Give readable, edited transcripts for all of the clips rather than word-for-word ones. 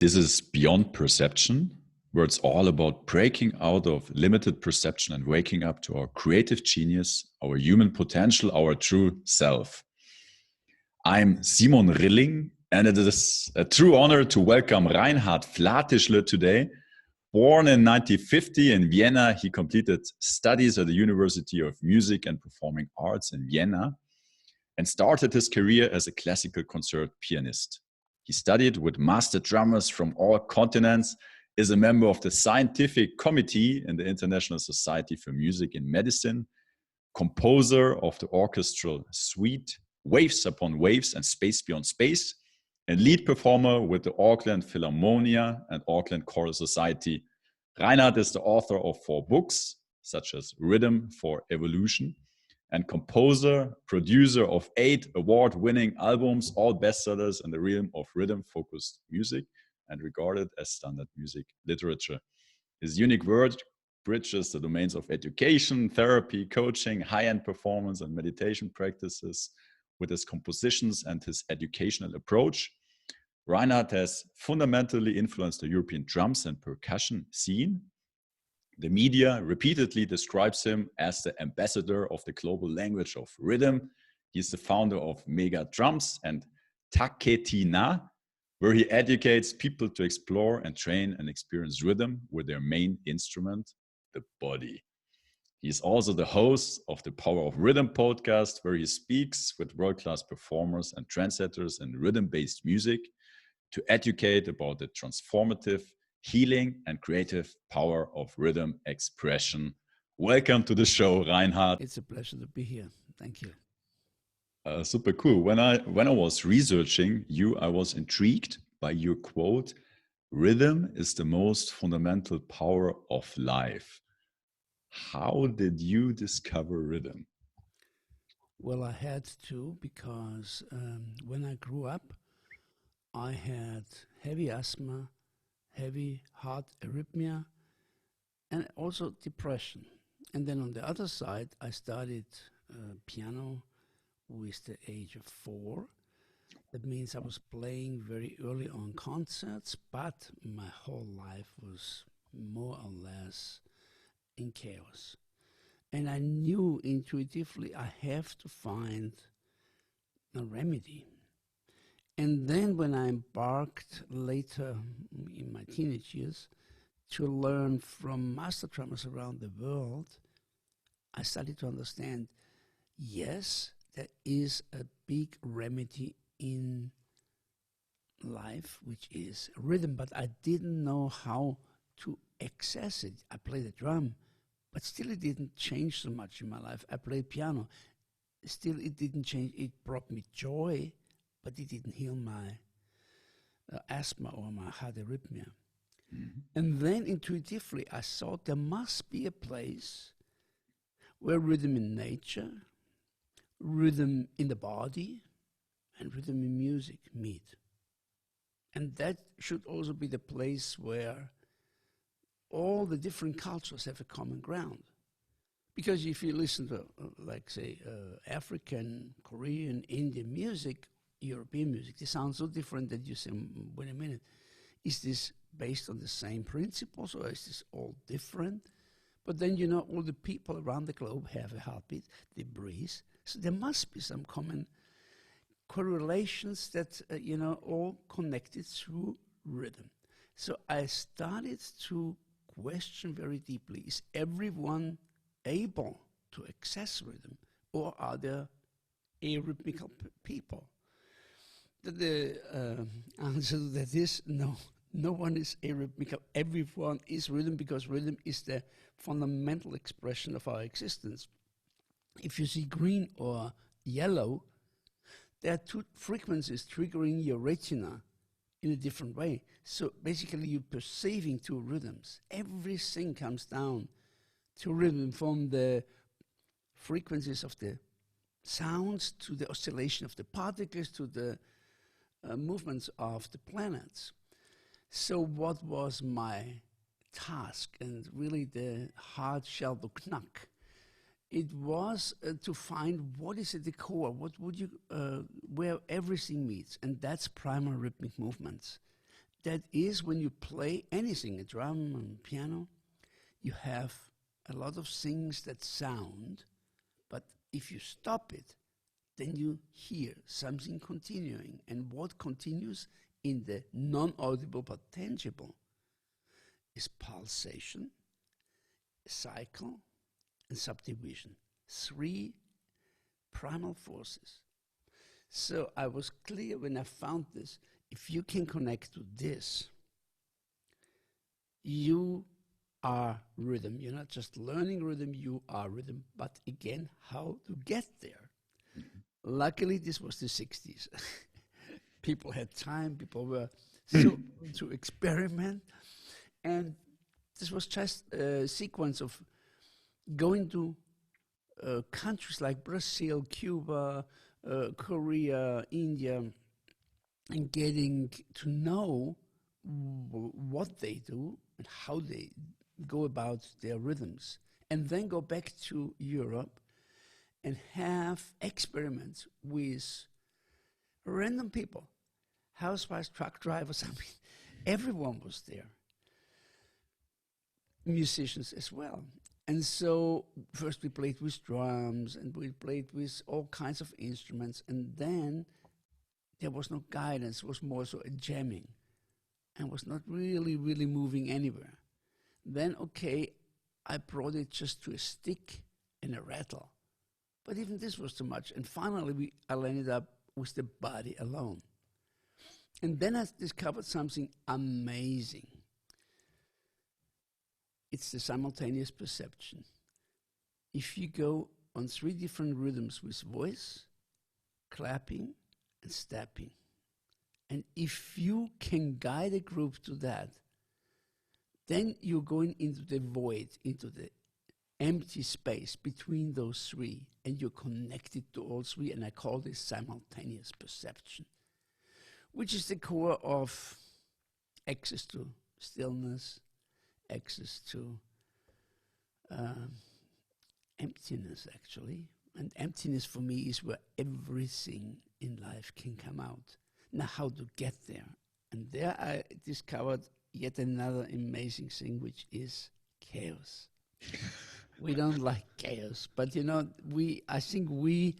This is Beyond Perception, where it's all about breaking out of limited perception and waking up to our creative genius, our human potential, our true self. I'm Simon Rilling, and it is a true honor to welcome Reinhard Flatischler today. Born in 1950 in Vienna, he completed studies at the University of Music and Performing Arts in Vienna and started his career as a classical concert pianist. He studied with master drummers from all continents, is a member of the scientific committee in the International Society for Music and Medicine, composer of the orchestral suite Waves Upon Waves and Space Beyond Space, and lead performer with the Auckland Philharmonia and Auckland Choral Society. Reinhard is the author of 4 books, such as Rhythm for Evolution, and composer, producer of 8 award-winning albums, all bestsellers in the realm of rhythm-focused music and regarded as standard music literature. His unique work bridges the domains of education, therapy, coaching, high-end performance, and meditation practices with his compositions and his educational approach. Reinhard has fundamentally influenced the European drums and percussion scene. The media repeatedly describes him as the ambassador of the global language of rhythm. He's the founder of MegaDrums and TaKeTiNa, where he educates people to explore and train and experience rhythm with their main instrument, the body. He's also the host of the Power of Rhythm podcast, where he speaks with world-class performers and trendsetters in rhythm-based music to educate about the transformative, healing, and creative power of rhythm expression. Welcome to the show, Reinhard. It's a pleasure to be here. Thank you. Super cool. When I was researching you, I was intrigued by your quote, "Rhythm is the most fundamental power of life." How did you discover rhythm? Well, I had to because when I grew up, I had heavy asthma, heavy heart arrhythmia, and also depression. And then on the other side, I started piano with the age of 4. That means I was playing very early on concerts, but my whole life was more or less in chaos. And I knew intuitively I have to find a remedy. And then when I embarked later in my teenage years to learn from master drummers around the world, I started to understand, yes, there is a big remedy in life, which is rhythm, but I didn't know how to access it. I played the drum, but still it didn't change so much in my life. I played piano. Still it didn't change. It brought me joy, but it didn't heal my asthma or my heart arrhythmia. Mm-hmm. And then intuitively I thought there must be a place where rhythm in nature, rhythm in the body, and rhythm in music meet. And that should also be the place where all the different cultures have a common ground. Because if you listen to, like, say, African, Korean, Indian music, European music, they sound so different that you say, wait a minute, is this based on the same principles or is this all different? But then, you know, all the people around the globe have a heartbeat, they breathe. So there must be some common correlations that, you know, all connected through rhythm. So I started to question very deeply, is everyone able to access rhythm, or are there arrhythmical people? The answer to that is no. No one is arrhythmical. Everyone is rhythm, because rhythm is the fundamental expression of our existence. If you see green or yellow, there are 2 frequencies triggering your retina in a different way. So basically you're perceiving 2 rhythms. Everything comes down to rhythm, from the frequencies of the sounds to the oscillation of the particles to the movements of the planets. So what was my task, and really the hard shell to knack? It was to find what is at the core, what would you, where everything meets, and that's primary rhythmic movements. that is when you play anything, a drum and piano, you have a lot of things that sound, but if you stop it, then you hear something continuing. And what continues in the non-audible but tangible is pulsation, cycle, and subdivision. 3 primal forces. So I was clear when I found this, if you can connect to this, you are rhythm. You're not just learning rhythm, you are rhythm. But again, how to get there? Luckily, this was the 60s. People had time, people were so to experiment. And this was just a sequence of going to countries like Brazil, Cuba, Korea, India, and getting to know what they do and how they go about their rhythms. And then go back to Europe and have experiments with random people, housewives, truck drivers. I mean, everyone was there. Musicians as well. And so first we played with drums and we played with all kinds of instruments, and then there was no guidance, it was more so a jamming and was not really moving anywhere. Then, okay, I brought it just to a stick and a rattle. But even this was too much. And finally, I ended up with the body alone. And then I discovered something amazing. It's the simultaneous perception. If you go on 3 different rhythms with voice, clapping, and stepping, and if you can guide a group to that, then you're going into the void, into the empty space between those 3, and you're connected to all 3, and I call this simultaneous perception, which is the core of access to stillness, access to emptiness, actually. And emptiness for me is where everything in life can come out. Now, how to get there? And there I discovered yet another amazing thing, which is chaos. We don't like chaos, but you know, I think we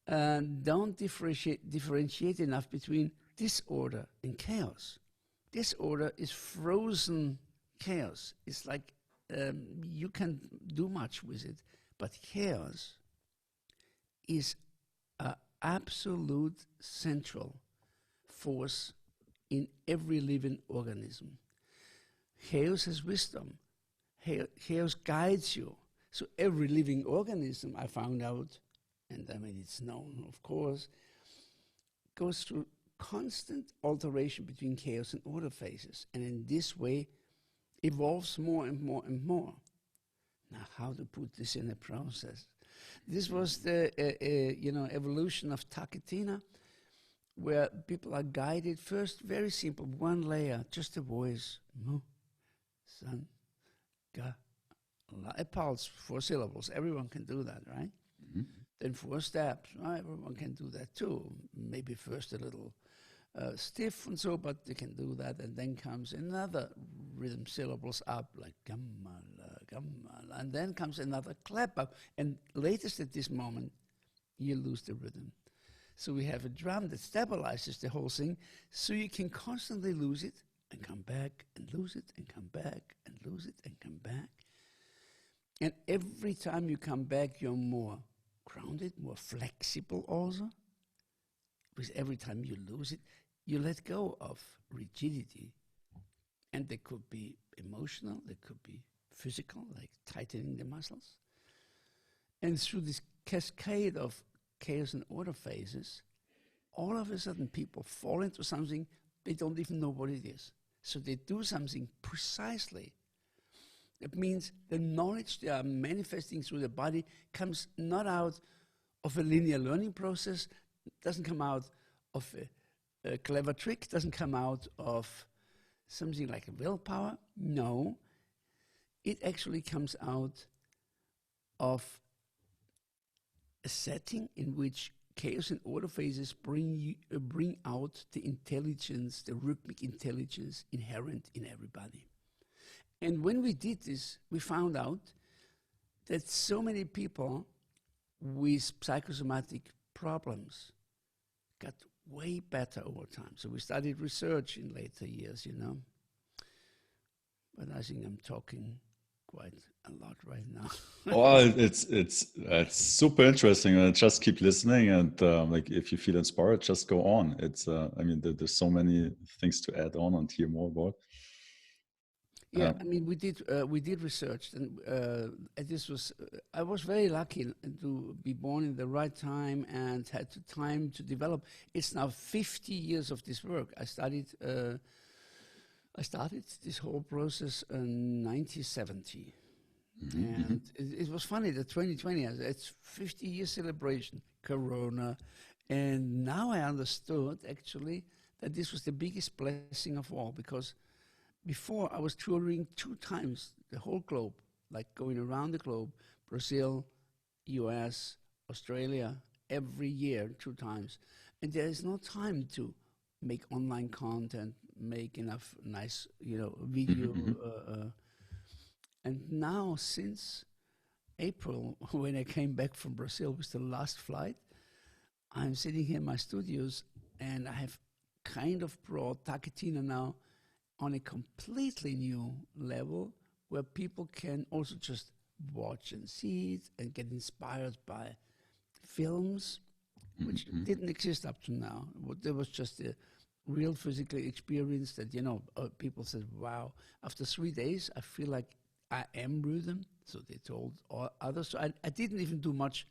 don't differentiate enough between disorder and chaos. Disorder is frozen chaos. It's like you can do much with it, but chaos is an absolute central force in every living organism. Chaos has wisdom. Chaos guides you. So every living organism, I found out, and I mean it's known, of course, goes through constant alteration between chaos and order phases, and in this way evolves more and more and more. Now, how to put this in a process? This was the evolution of TaKeTiNa, where people are guided first, very simple, 1 layer, just a voice, mu, san, ga, la, a pulse, 4 syllables. Everyone can do that, right? Mm-hmm. Then 4 steps. Everyone can do that too. Maybe first a little stiff and so, but they can do that. And then comes another rhythm, syllables up, like gammala, gammala. And then comes another clap up. And latest at this moment, you lose the rhythm. So we have a drum that stabilizes the whole thing, so you can constantly lose it and come back and lose it and come back and lose it and come back. And every time you come back, you're more grounded, more flexible also. Because every time you lose it, you let go of rigidity. And they could be emotional, they could be physical, like tightening the muscles. And through this cascade of chaos and order phases, all of a sudden people fall into something they don't even know what it is. So they do something precisely. It means the knowledge they are manifesting through the body comes not out of a linear learning process, doesn't come out of a clever trick, doesn't come out of something like a willpower. No, it actually comes out of a setting in which chaos and order phases bring out the intelligence, the rhythmic intelligence inherent in everybody. And when we did this, we found out that so many people with psychosomatic problems got way better over time. So we started research in later years, But I think I'm talking quite a lot right now. Well, it's super interesting. Just keep listening, and like if you feel inspired, just go on. It's I mean, there's so many things to add on and hear more about. Yeah, I mean, we did research, and this was I was very lucky to be born in the right time and had the time to develop. It's now 50 years of this work. I started this whole process in 1970, and it was funny that 2020 it's 50-year celebration, Corona, and now I understood actually that this was the biggest blessing of all, because before I was touring 2 times the whole globe, like going around the globe, Brazil, US, Australia, every year 2 times. And there is no time to make online content, make enough nice, video. And now since April, when I came back from Brazil with the last flight, I'm sitting here in my studios and I have kind of brought TaKeTiNa now on a completely new level, where people can also just watch and see it and get inspired by films, which didn't exist up to now. There was just a real physical experience that, people said, wow, after 3 days, I feel like I am rhythm. So they told others. So I didn't even do much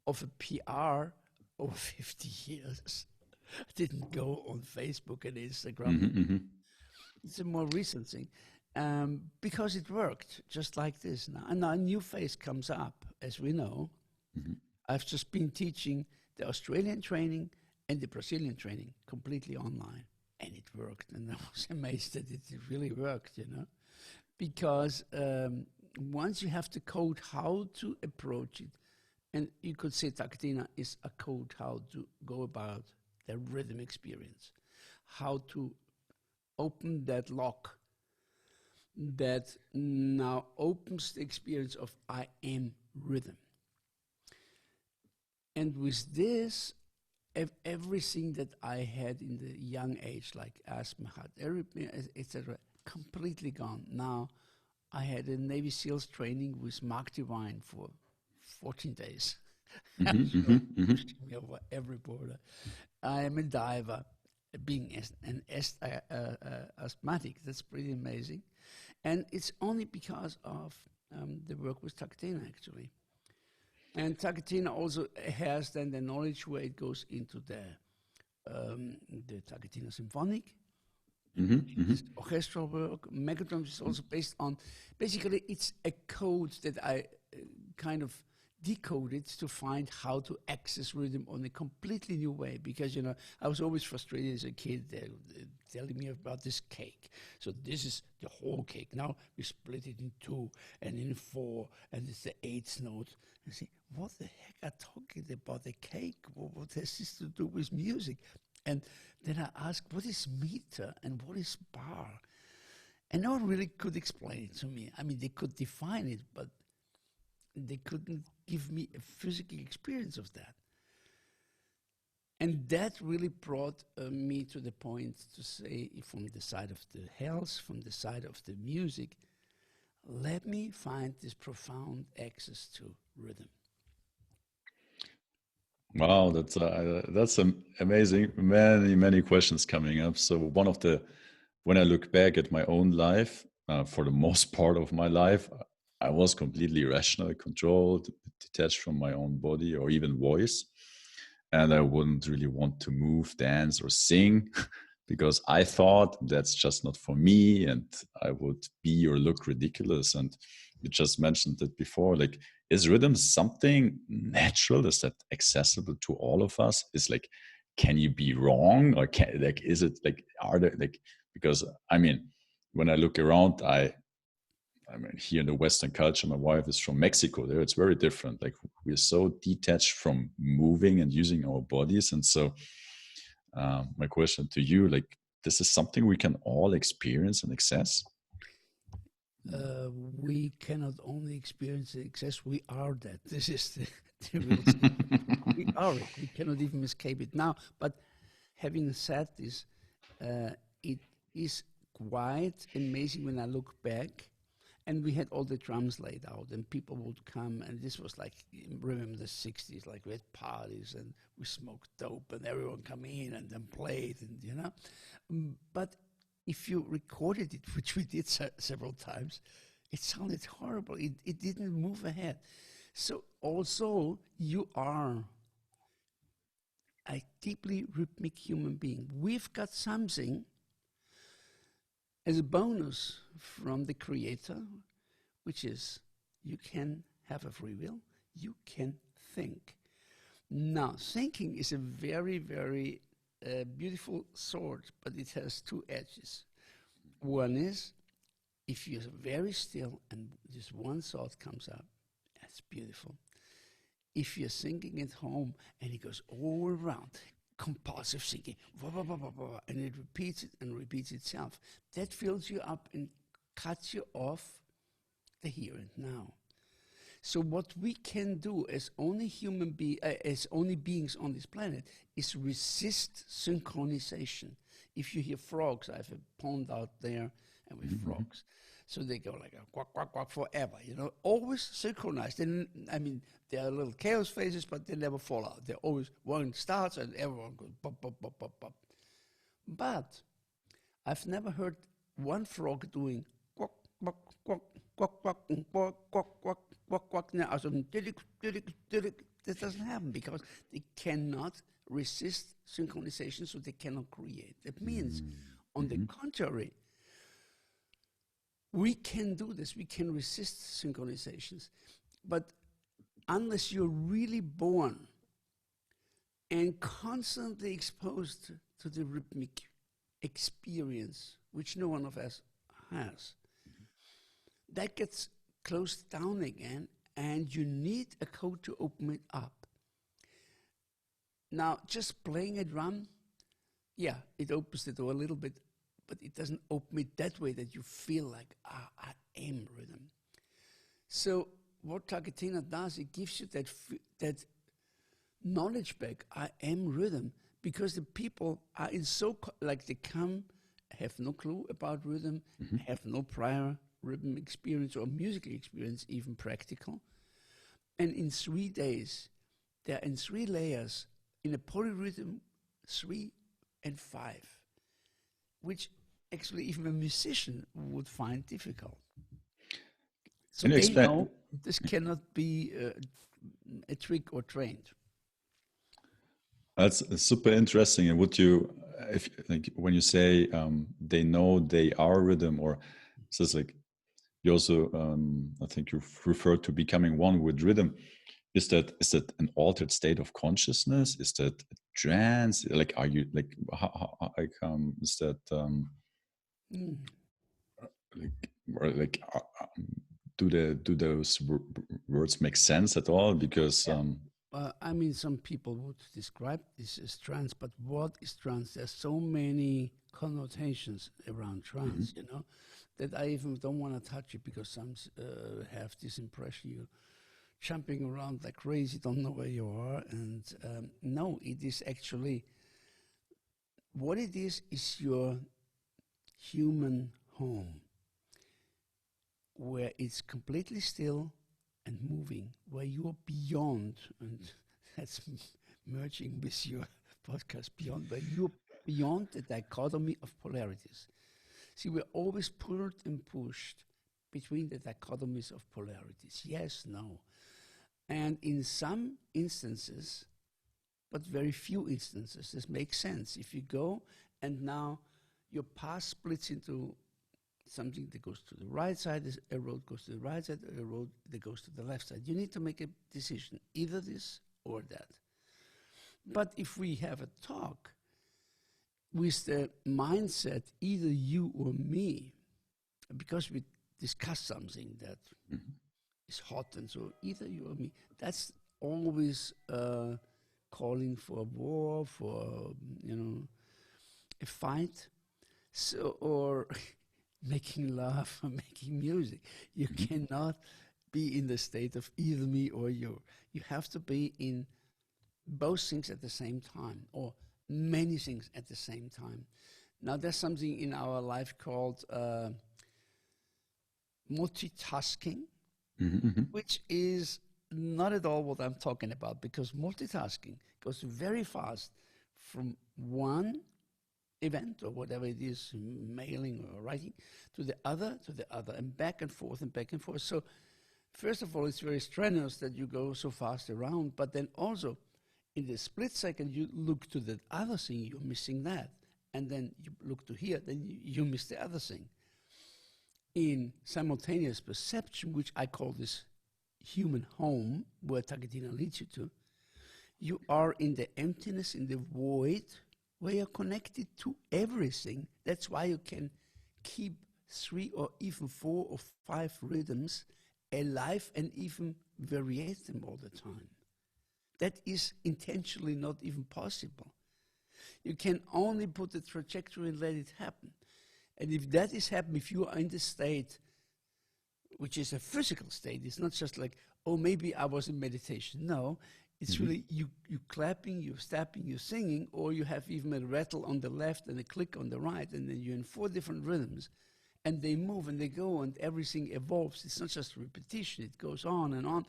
of a PR over 50 years. I didn't go on Facebook and Instagram. It's a more recent thing, because it worked just like this now. And now a new phase comes up, as we know. I've just been teaching the Australian training and the Brazilian training completely online, and it worked. And I was amazed that it really worked, because once you have the code how to approach it, and you could say TaKeTiNa is a code how to go about the rhythm experience, how to open that lock that now opens the experience of I am rhythm. And with this, everything that I had in the young age, like asthma, heart arrhythmia, etc., completely gone. Now, I had a Navy SEALs training with Mark Devine for 14 days. Pushing me over every border. I am a diver, being an asthmatic. That's pretty amazing. And it's only because of the work with TaKeTiNa, actually. And TaKeTiNa also has then the knowledge where it goes into the TaKeTiNa Symphonic, orchestral work. MegaDrums is also based on, basically it's a code that I kind of decoded to find how to access rhythm on a completely new way, because I was always frustrated as a kid. They're telling me about this cake. So this is the whole cake. Now we split it in 2 and in 4, and it's the 8th note. I say, what the heck are talking about the cake? What has this to do with music? And then I asked, what is meter and what is bar? And no one really could explain it to me. I mean, they could define it, but they couldn't give me a physical experience of that. And that really brought me to the point to say, from the side of the health, from the side of the music, let me find this profound access to rhythm. Wow, that's amazing. Many questions coming up. So when I look back at my own life, for the most part of my life, I was completely rational, controlled, detached from my own body or even voice. And I wouldn't really want to move, dance, or sing because I thought that's just not for me and I would be or look ridiculous. And you just mentioned it before, like, is rhythm something natural? Is that accessible to all of us? Is like, can you be wrong? Or is it like, are there like, because I mean, when I look around, I mean, here in the Western culture, my wife is from Mexico. There, it's very different. Like we're so detached from moving and using our bodies, and so my question to you, like, this is something we can all experience and access. We cannot only experience the excess, we are that. This is the real secret. We are it. We cannot even escape it now. But having said this, it is quite amazing when I look back. And we had all the drums laid out, and people would come, and this was like, remember the 60s, like we had parties, and we smoked dope, and everyone come in and then played, and you know. But if you recorded it, which we did several times, it sounded horrible. It didn't move ahead. So also, you are a deeply rhythmic human being. We've got something as a bonus from the creator, which is you can have a free will, you can think. Now, thinking is a very, very beautiful sword, but it has two edges. One is, if you're very still and just one thought comes up, that's beautiful. If you're thinking at home and it goes all around, compulsive thinking, and it repeats it and repeats itself, that fills you up and cuts you off the here and now. So what we can do as only as only beings on this planet is resist synchronization. If you hear frogs, I have a pond out there and with frogs. So they go like a quack, quack, quack forever, you know, always synchronized. And I mean, there are little chaos phases, but they never fall out. They're always, one starts and everyone goes pop, pop, pop, pop, pop. But I've never heard one frog doing quack, quack, quack, quack, quack, quack, quack, quack, quack, quack. Now, that doesn't happen because they cannot resist synchronization, so they cannot create. That means, on the contrary, we can do this. We can resist synchronizations. But unless you're really born and constantly exposed to the rhythmic experience, which no one of us has, that gets closed down again, and you need a code to open it up. Now, just playing a drum, yeah, it opens the door a little bit, but it doesn't open it that way that you feel like, I am rhythm. So what TaKeTiNa does, it gives you that knowledge back, I am rhythm, because the people are in like they come, have no clue about rhythm, have no prior rhythm experience or musical experience, even practical. And in 3 days, they're in 3 layers, in a polyrhythm 3 and 5, which actually even a musician would find difficult. So they know this cannot be a trick or trained. That's super interesting. And would you, if like when you say they know they are rhythm, or so it's like you also, I think you've referred to becoming one with rhythm. Is that an altered state of consciousness? Is that a trance? Like, are you like is that like, or like do those words make sense at all? Because I mean, some people would describe this as trance, but what is trance? There's so many connotations around trance, you know, that I even don't want to touch it, because some have this impression you're jumping around like crazy, don't know where you are. And no, it is actually, what it is your human home, where it's completely still and moving, where you're beyond, and that's merging with your podcast, beyond, where you're beyond the dichotomy of polarities. See, we're always pulled and pushed between the dichotomies of polarities. Yes, no. And in some instances, but very few instances, this makes sense. If you go and now your path splits into something that goes to the right side, a road goes to the right side, a road that goes to the left side. You need to make a decision, either this or that. But if we have a talk with the mindset, either you or me, because we discuss something that Mhm. is hot, and so either you or me. That's always calling for a war, for a fight, so or making love or making music. You Mhm. cannot be in the state of either me or you. You have to be in both things at the same time, or many things at the same time. Now, there's something in our life called multitasking, Mhm. Mhm. which is not at all what I'm talking about, because multitasking goes very fast from one event or whatever it is, mailing or writing, to the other, and back and forth and back and forth. So, first of all, it's very strenuous that you go so fast around, but then also in the split second, you look to the other thing, you're missing that. And then you look to here, then you miss the other thing. In simultaneous perception, which I call this human home, where TaKeTiNa leads you to, you are in the emptiness, in the void, where you're connected to everything. That's why you can keep 3 or even 4 or 5 rhythms alive and even variate them all the time. That is intentionally not even possible. You can only put the trajectory and let it happen. And if that is happening, if you are in the state, which is a physical state, it's not just like, oh, maybe I was in meditation. No, it's really you clapping, you stepping, you singing, or you have even a rattle on the left and a click on the right, and then you're in 4 different rhythms, and they move and they go, and everything evolves. It's not just repetition, it goes on and on.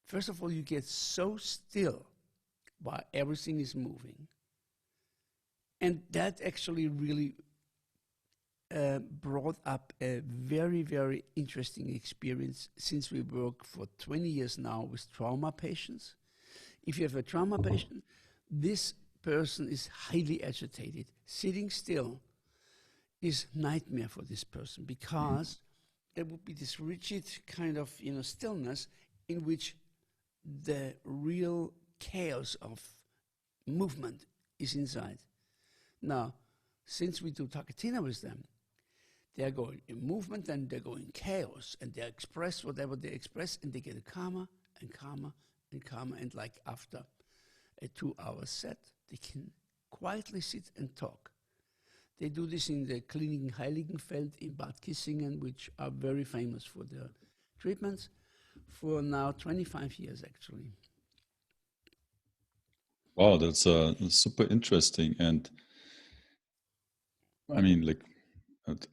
First of all, you get so still while everything is moving. And that actually really brought up a very, very interesting experience, since we work for 20 years now with trauma patients. If you have a trauma patient, this person is highly agitated. Sitting still is nightmare for this person, because there would be this rigid kind of stillness in which the real chaos of movement is inside. Now, since we do TaKeTiNa with them, they're going in movement and they're going chaos, and they express whatever they express, and they get calmer and calmer and calmer. And like after a 2-hour set, they can quietly sit and talk. They do this in the Kliniken Heiligenfeld in Bad Kissingen, which are very famous for their treatments, for now 25 years actually. Wow, that's super interesting. And I mean, like,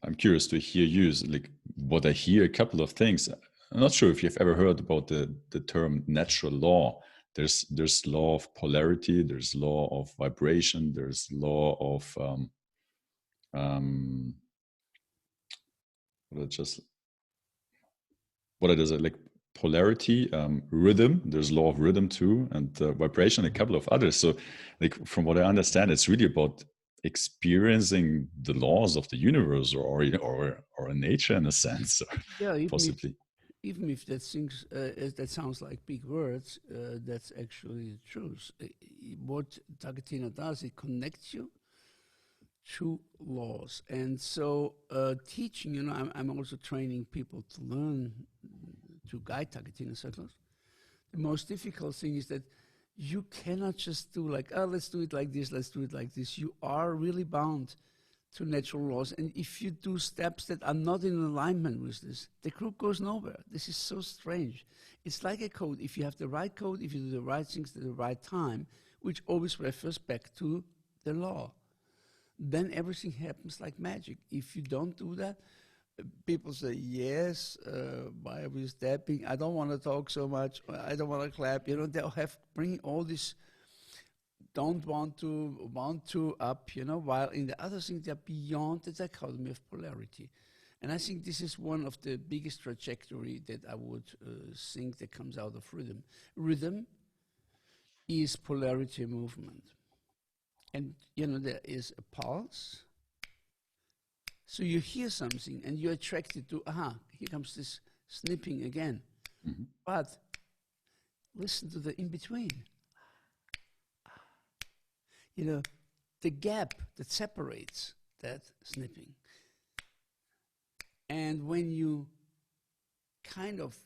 I'm curious to hear you. Like, what I hear, a couple of things. I'm not sure if you've ever heard about the term natural law. There's law of polarity. There's law of vibration. There's law of um, what just what it is like polarity, rhythm. There's law of rhythm too, and vibration. A couple of others. So, like, from what I understand, it's really about experiencing the laws of the universe, or nature in a sense, or Yeah, possibly. even if that sounds like big words, that's actually the truth. What TaKeTiNa does, it connects you to laws. And so teaching, I'm also training people to learn to guide TaKeTiNa circles. The most difficult thing is that you cannot just do like, oh, let's do it like this, let's do it like this. You are really bound to natural laws. And if you do steps that are not in alignment with this, the group goes nowhere. This is so strange. It's like a code. If you have the right code, if you do the right things at the right time, which always refers back to the law, then everything happens like magic. If you don't do that, people say, yes, why are we stepping? I don't want to talk so much. I don't want to clap. They'll have bring all this don't want to up, while in the other things, they're beyond the dichotomy of polarity. And I think this is one of the biggest trajectory that I would think that comes out of rhythm. Rhythm is polarity movement. And, there is a pulse. So you hear something and you're attracted to, here comes this snipping again. Mhm. But listen to the in-between. The gap that separates that snipping. And when you kind of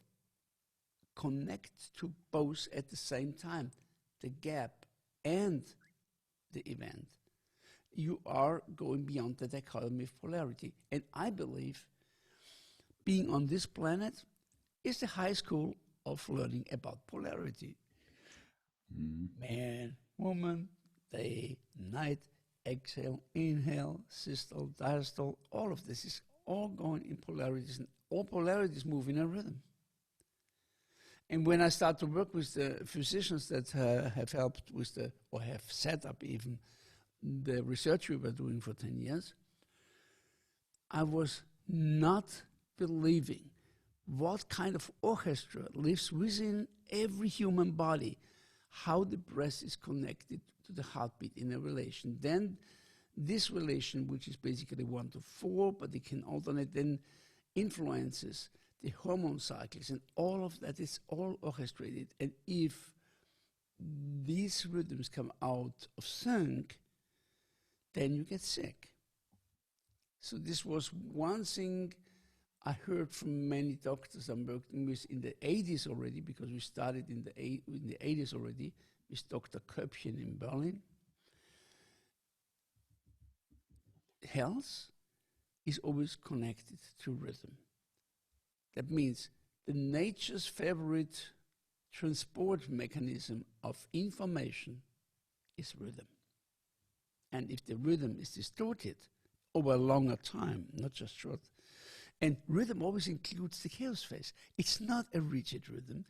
connect to both at the same time, the gap and the event, you are going beyond the dichotomy of polarity. And I believe being on this planet is the high school of learning about polarity. Man, woman, day, night, exhale, inhale, systole, diastole, all of this is all going in polarities, and all polarities move in a rhythm. And when I start to work with the physicians that have helped with or have set up even the research we were doing for 10 years, I was not believing what kind of orchestra lives within every human body, how the breath is connected to the heartbeat in a relation. Then this relation, which is basically 1 to 4, but it can alternate, then influences the hormone cycles, and all of that is all orchestrated. And if these rhythms come out of sync, then you get sick. So this was one thing I heard from many doctors I'm working with in the 80s already, because we started in the 80s already with Dr. Köpchen in Berlin. Health is always connected to rhythm. That means the nature's favorite transport mechanism of information is rhythm. And if the rhythm is distorted over a longer time, not just short, and rhythm always includes the chaos phase. It's not a rigid rhythm,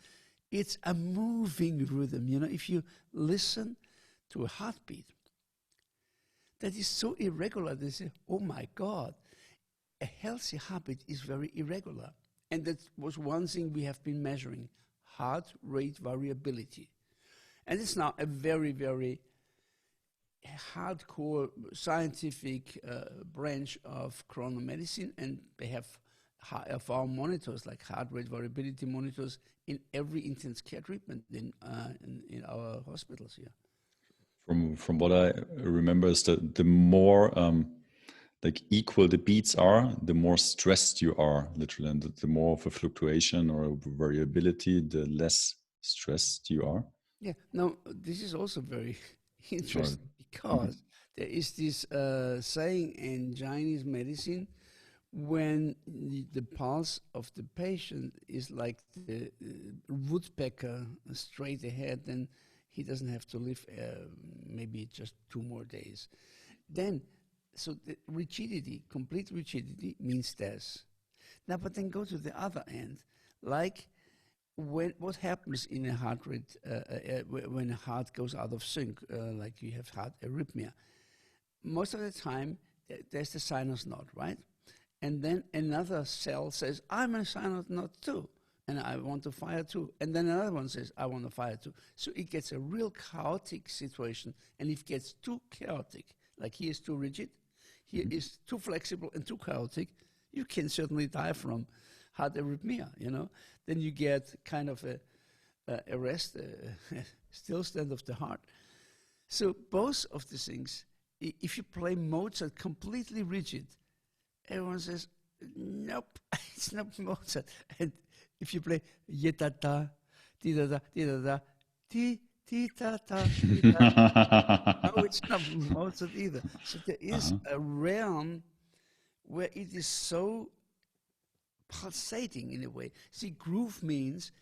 it's a moving rhythm. You know, if you listen to a heartbeat that is so irregular, they say, oh my God, a healthy heartbeat is very irregular. And that was one thing we have been measuring, heart rate variability. And it's now a very, very hardcore scientific branch of chronomedicine, and they have our monitors, like heart rate variability monitors, in every intense care treatment in our hospitals here. From what I remember is that the more like equal the beats are, the more stressed you are, literally, and the more of a fluctuation or a variability, the less stressed you are. Yeah. Now, this is also very interesting because there is this saying in Chinese medicine, when the pulse of the patient is like the woodpecker straight ahead, then he doesn't have to live maybe just 2 more days. Then, so the rigidity, complete rigidity means death. Now, but then go to the other end, like what happens in a heart rate when a heart goes out of sync, like you have heart arrhythmia. Most of the time, there's the sinus knot, right? And then another cell says, I'm a sinus knot too, and I want to fire too. And then another one says, I want to fire too. So it gets a real chaotic situation, and if it gets too chaotic, like he is too rigid, he is too flexible and too chaotic, you can certainly die from heart arrhythmia, you know. Then you get kind of a arrest, stillstand of the heart. So both of the things, if you play Mozart completely rigid, everyone says, nope, it's not Mozart. And if you play ye-ta-ta, ti-da-da, ti-da-da, ti-ta-ta, ti-ta, no, it's not Mozart either. So there is a realm where it is so pulsating in a way. See, groove means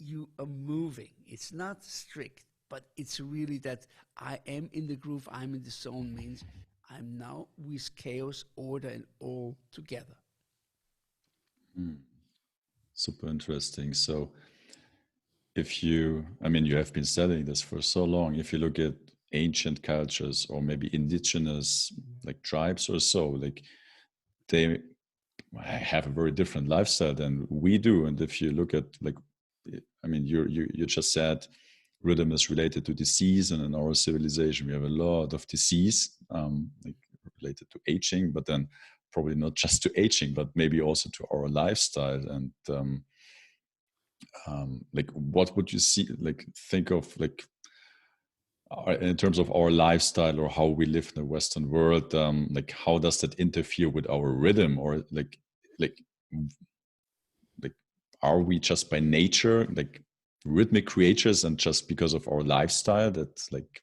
you are moving. It's not strict, but it's really that I am in the groove, I'm in the zone, means I'm now with chaos, order, and all together. Super interesting. So if you, I mean, you have been studying this for so long, if you look at ancient cultures or maybe indigenous like tribes or so, like they have a very different lifestyle than we do. And if you look at like, I mean, you just said rhythm is related to disease, and in our civilization we have a lot of disease like related to aging, but then probably not just to aging, but maybe also to our lifestyle. And like, what would you see, like, think of like in terms of our lifestyle or how we live in the Western world, like how does that interfere with our rhythm, or like like like are we just by nature like rhythmic creatures, and just because of our lifestyle that like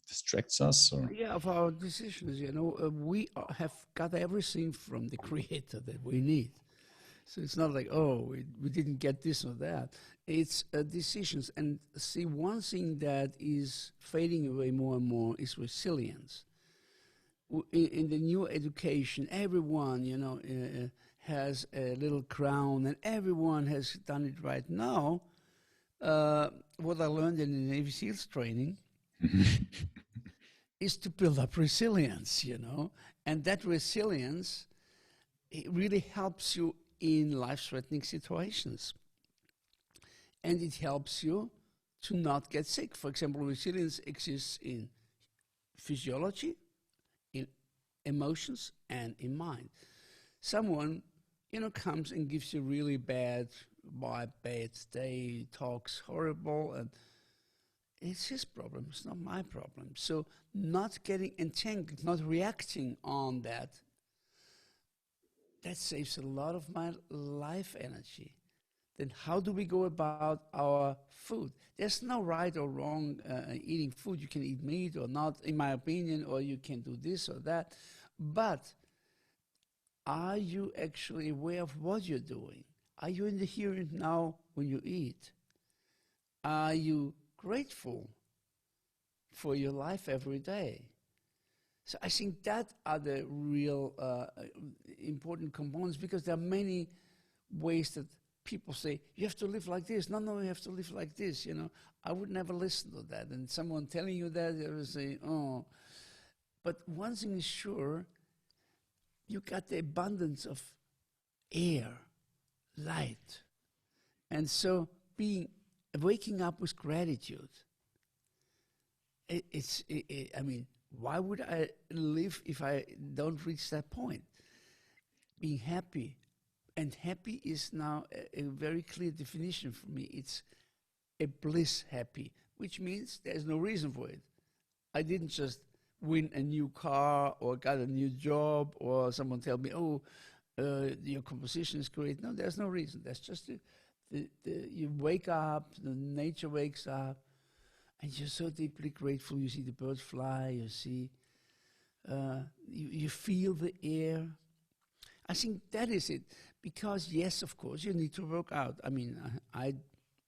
distracts us? Or Yeah, of our decisions, we have got everything from the creator that we need. So it's not like, oh, we didn't get this or that. It's decisions. And see, one thing that is fading away more and more is resilience. In the new education, everyone, has a little crown and everyone has done it right now. What I learned in the Navy SEALs training is to build up resilience, and that resilience, it really helps you in life-threatening situations. And it helps you to not get sick. For example, resilience exists in physiology, in emotions, and in mind. Someone, comes and gives you really bad day, talks horrible, and it's his problem, it's not my problem. So not getting entangled, not reacting on that saves a lot of my life energy. Then how do we go about our food? There's no right or wrong eating food. You can eat meat or not, in my opinion, or you can do this or that. But are you actually aware of what you're doing? Are you in the here and now when you eat? Are you grateful for your life every day? So I think that are the real important components, because there are many ways that people say, you have to live like this. No, you have to live like this, I would never listen to that. And someone telling you that, they will say, oh. But one thing is sure, you got the abundance of air, light. And so waking up with gratitude, I mean, why would I live if I don't reach that point? Being happy. And happy is now a very clear definition for me. It's a bliss happy, which means there's no reason for it. I didn't just win a new car or got a new job or someone tell me, oh, your composition is great. No, there's no reason. That's just you wake up, the nature wakes up, and you're so deeply grateful. You see the birds fly, you see, you feel the air. I think that is it. Because yes, of course, you need to work out. I mean,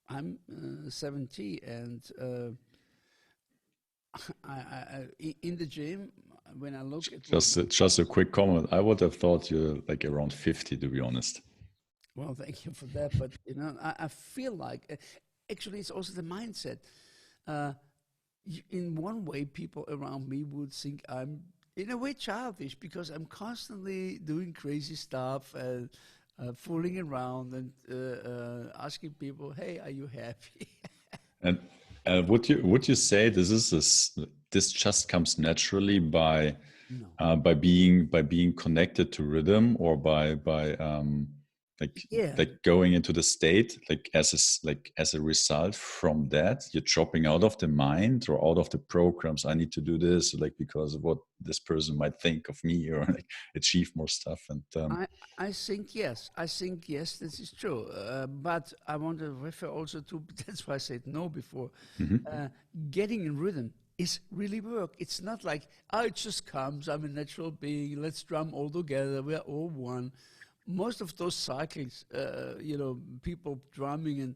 I'm 70, and in the gym, when I look at just a quick comment. I would have thought you're like around 50, to be honest. well, thank you for that. But I feel like actually it's also the mindset. In one way, people around me would think I'm in a way childish, because I'm constantly doing crazy stuff and fooling around and asking people, "Hey, are you happy?" And would you say this just comes naturally by No. Being connected to rhythm, or by Yeah. like going into the state, like as a result from that, you're dropping out of the mind or out of the programs. I need to do this like because of what this person might think of me, or like achieve more stuff. And I think yes. I think yes, this is true. But I want to refer also to, that's why I said no before. Getting in rhythm is really work. It's not like, oh, it just comes. I'm a natural being. Let's drum all together. We're all one. Most of those cycles, people drumming and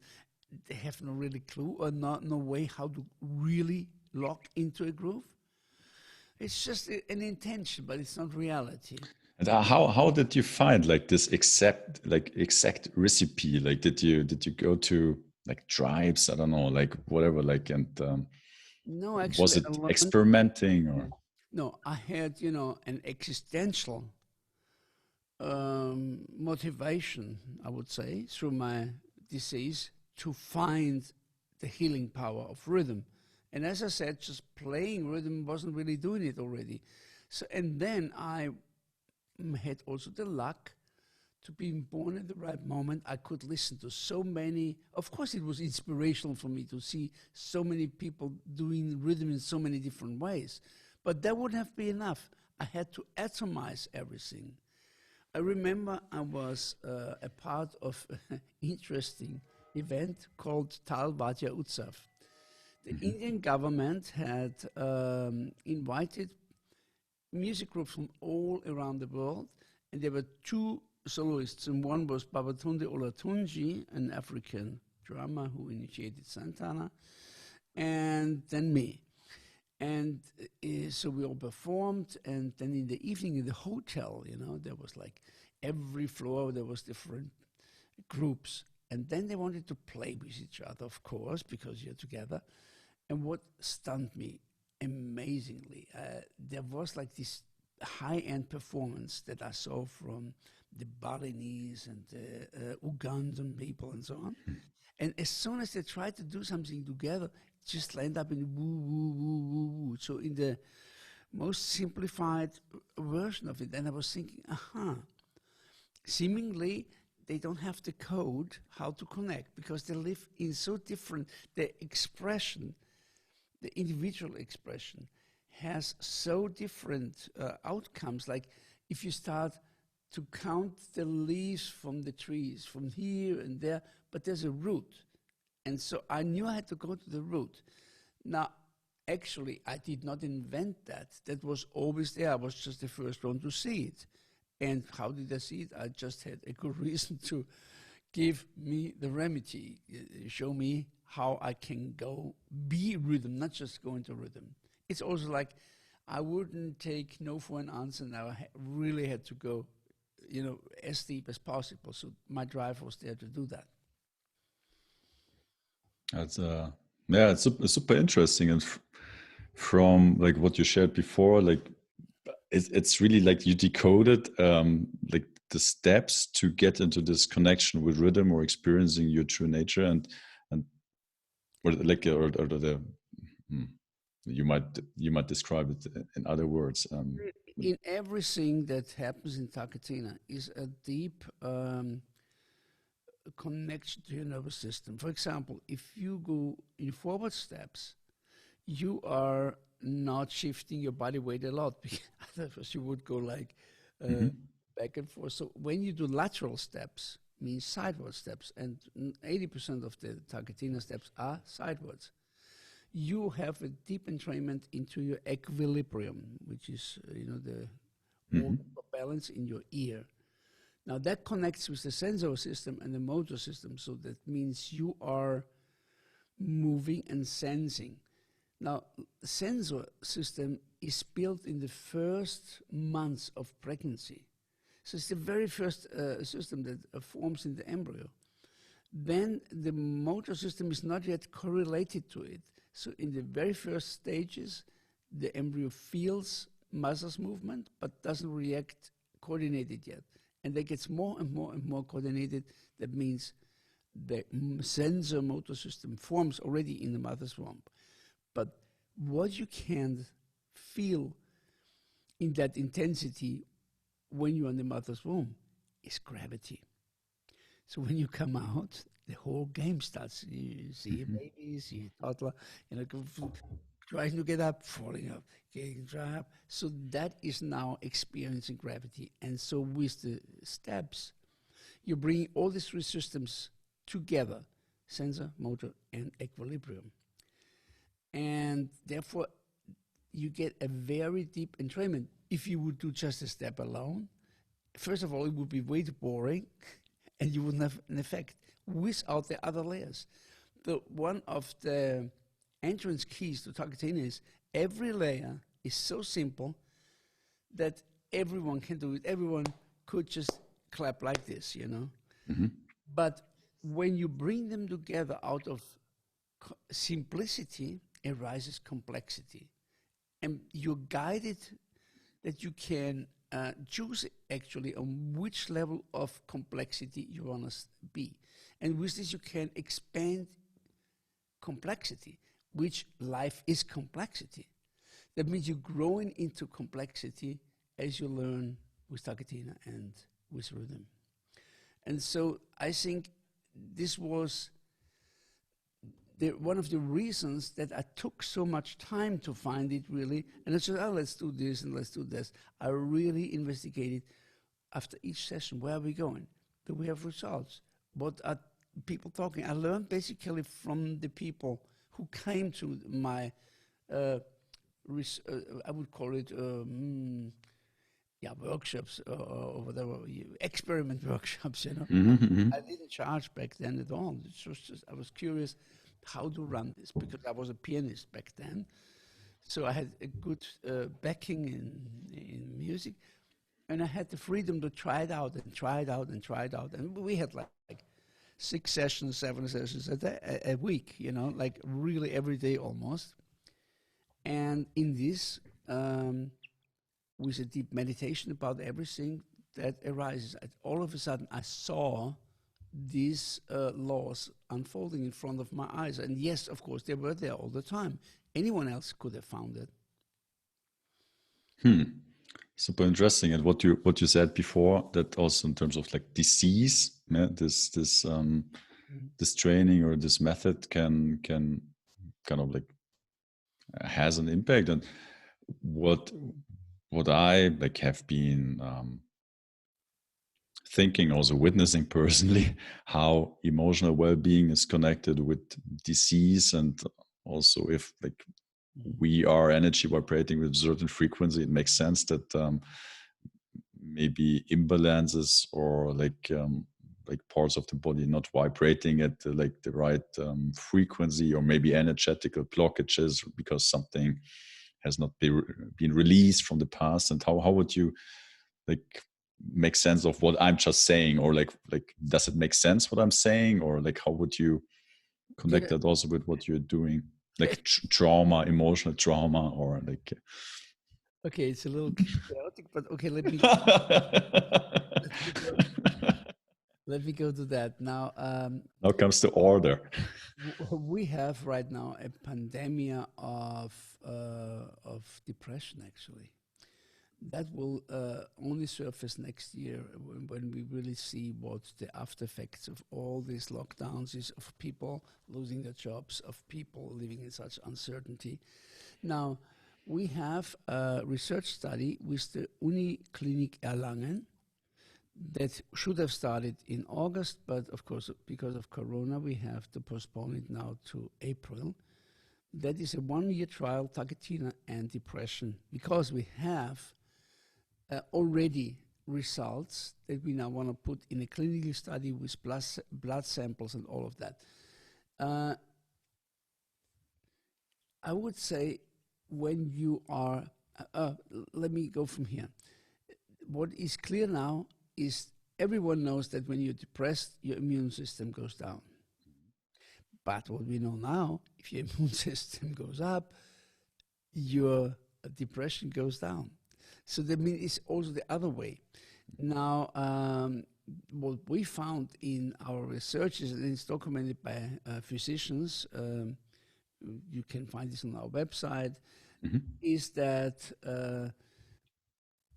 they have no really clue or no way how to really lock into a groove. It's just an intention, but it's not reality. And how did you find like this exact recipe? Like did you go to like tribes? I don't know, like whatever, like, and No, was actually, I it learned. experimenting or? No, I had, an existential motivation, I would say, through my disease to find the healing power of rhythm. And as I said, just playing rhythm wasn't really doing it already. So, and then I had also the luck to being born at the right moment. I could listen to so many. Of course, it was inspirational for me to see so many people doing rhythm in so many different ways. But that wouldn't have been enough. I had to atomize everything. I remember I was a part of an interesting event called Tal Vadya Utsav. The Indian government had invited music groups from all around the world, and there were two soloists, and one was Babatunde Olatunji, an African drummer who initiated Santana, and then me. And so we all performed, and then in the evening in the hotel, there was like every floor there was different groups, and then they wanted to play with each other, of course, because you're together. And what stunned me amazingly, there was like this high-end performance that I saw from the Balinese and the Ugandan people and so on. And as soon as they tried to do something together, it just ended up in woo, woo, woo, woo, woo. So in the most simplified version of it, and I was thinking, seemingly they don't have the code how to connect because they live in so different, the expression, the individual expression has so different outcomes. Like if you start to count the leaves from the trees from here and there, but there's a root. And so I knew I had to go to the root. Now, actually, I did not invent that. That was always there. I was just the first one to see it. And how did I see it? I just had a good reason to give me the remedy, show me how I can go be rhythm, not just go into rhythm. It's also like I wouldn't take no for an answer, and I really had to go, as deep as possible. So my drive was there to do that. That's yeah, it's super interesting, and from like what you shared before, like it's really like you decoded like the steps to get into this connection with rhythm or experiencing your true nature, and or like or the you might describe it in other words. In everything that happens in TaKeTiNa is a deep connection to your nervous system. For example, if you go in forward steps, you are not shifting your body weight a lot because otherwise you would go like back and forth. So when you do lateral steps, means sideways steps, and 80% of the TaKeTiNa steps are sideways, you have a deep entrainment into your equilibrium, which is the balance in your ear. Now that connects with the sensor system and the motor system, so that means you are moving and sensing. Now, the sensor system is built in the first months of pregnancy. So it's the very first system that forms in the embryo. Then the motor system is not yet correlated to it. So in the very first stages, the embryo feels mother's movement, but doesn't react coordinated yet. And that gets more and more and more coordinated. That means the sensor motor system forms already in the mother's womb. But what you can feel in that intensity when you're in the mother's womb is gravity. So when you come out, the whole game starts. You see a baby, you see a toddler, trying to get up, falling up, getting dry up. So that is now experiencing gravity. And so with the steps, you bring all these three systems together, sensor, motor, and equilibrium. And therefore, you get a very deep entrainment. If you would do just a step alone, first of all, it would be way too boring, and you wouldn't have an effect without the other layers. One of the entrance keys to TaKeTiNa is every layer is so simple that everyone can do it. Everyone could just clap like this, But when you bring them together out of simplicity, arises complexity. And you're guided that you can choose actually on which level of complexity you want to be. And with this, you can expand complexity, which life is complexity. That means you're growing into complexity as you learn with TaKeTiNa and with rhythm. And so I think this was one of the reasons that I took so much time to find it really, and I said, let's do this and let's do this. I really investigated after each session, where are we going? Do we have results? What are people talking? I learned basically from the people who came to my, I would call it, workshops or whatever, experiment workshops, you know. I didn't charge back then at all. It was just, I was curious how to run this because I was a pianist back then. So I had a good backing in music, and I had the freedom to try it out and try it out and try it out. And we had like 6 sessions, 7 sessions a week, you know, like really every day almost. And in this, with a deep meditation about everything that arises, all of a sudden I saw these laws unfolding in front of my eyes. And yes, of course, they were there all the time. Anyone else could have found it. Super interesting. And what you said before, that also in terms of like disease, yeah, this training or this method can kind of like has an impact. And what I like have been thinking, also witnessing personally, how emotional well-being is connected with disease, and also if like we are energy vibrating with a certain frequency, it makes sense that maybe imbalances or like parts of the body not vibrating at the right frequency, or maybe energetical blockages because something has not been released from the past. And how would you like make sense of what I'm just saying, or like does it make sense what I'm saying, or like how would you connect that also with what you're doing, like trauma, emotional trauma, or like okay, it's a little chaotic, but okay, let me go to that now. Now comes the order. We have right now a pandemic of depression, actually. That will only surface next year when we really see what the after effects of all these lockdowns is, of people losing their jobs, of people living in such uncertainty. Now, we have a research study with the Uniklinik Erlangen that should have started in August, but of course, because of Corona, we have to postpone it now to April. That is a 1-year trial, TaKeTiNa and depression, because we have already results that we now want to put in a clinical study with blood samples and all of that. I would say when you are, let me go from here. What is clear now is everyone knows that when you're depressed, your immune system goes down. But what we know now, if your immune system goes up, your depression goes down. So that means it's also the other way. Now, what we found in our research, and it's documented by physicians, you can find this on our website, is that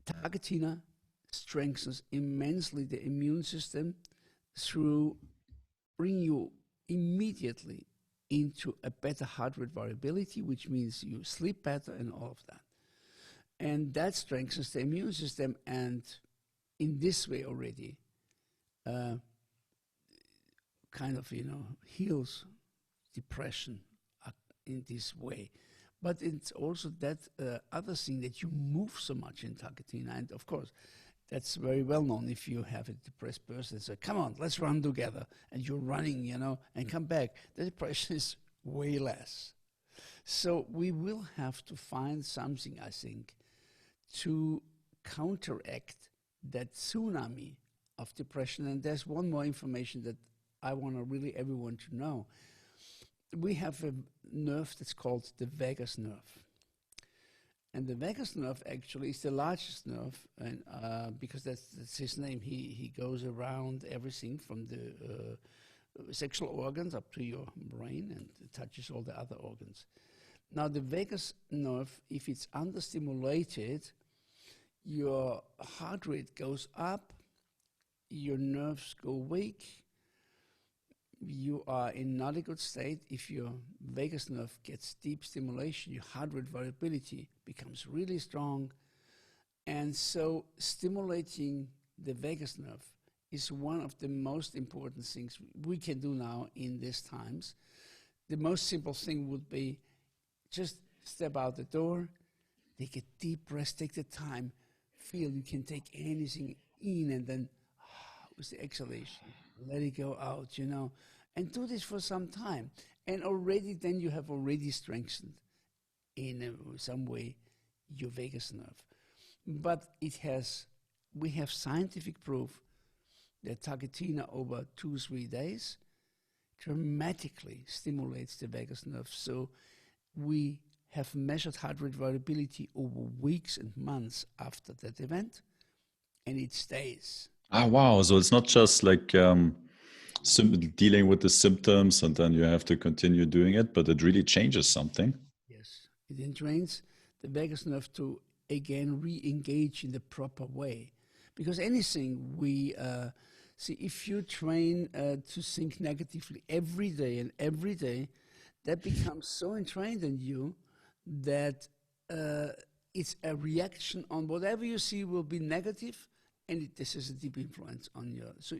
TaKeTiNa strengthens immensely the immune system through bringing you immediately into a better heart rate variability, which means you sleep better and all of that. And that strengthens the immune system, and in this way already kind of, heals depression in this way. But it's also that other thing that you move so much in TaKeTiNa, and of course, that's very well known if you have a depressed person. So come on, let's run together. And you're running, and come back. The depression is way less. So we will have to find something, I think, to counteract that tsunami of depression. And there's one more information that I want to really everyone to know. We have a nerve that's called the vagus nerve. And the vagus nerve actually is the largest nerve, and because that's his name. He goes around everything from the sexual organs up to your brain, and it touches all the other organs. Now, the vagus nerve, if it's understimulated, your heart rate goes up, your nerves go weak, you are in not a good state. If your vagus nerve gets deep stimulation, your heart rate variability becomes really strong. And so stimulating the vagus nerve is one of the most important things we can do now in these times. The most simple thing would be just step out the door, take a deep breath, take the time, feel you can take anything in, and then with the exhalation, let it go out, you know, and do this for some time. And already then you have already strengthened in some way your vagus nerve. But we have scientific proof that TaKeTiNa over 2-3 days dramatically stimulates the vagus nerve. So we have measured heart rate variability over weeks and months after that event, and it stays. Ah, wow. So it's not just like dealing with the symptoms and then you have to continue doing it, but it really changes something. Yes, it entrains the vagus nerve to again re-engage in the proper way. Because anything we see, if you train to think negatively every day and every day, that becomes so entrained in you that it's a reaction on whatever you see will be negative, and this is a deep influence on you. So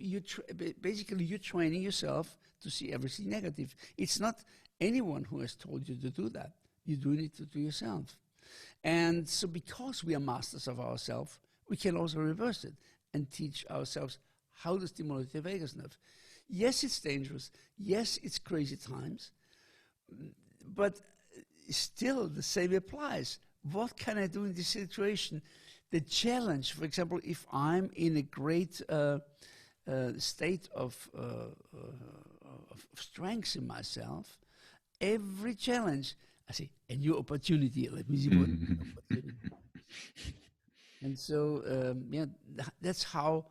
basically you're training yourself to see everything negative. It's not anyone who has told you to do that. You're doing it to yourself. And so because we are masters of ourselves, we can also reverse it and teach ourselves how to stimulate the vagus nerve. Yes, it's dangerous. Yes, it's crazy times. But still the same applies. What can I do in this situation? The challenge, for example, if I'm in a great state of strength in myself, every challenge, I say, a new opportunity. Let me see what opportunity. And so, yeah, that's how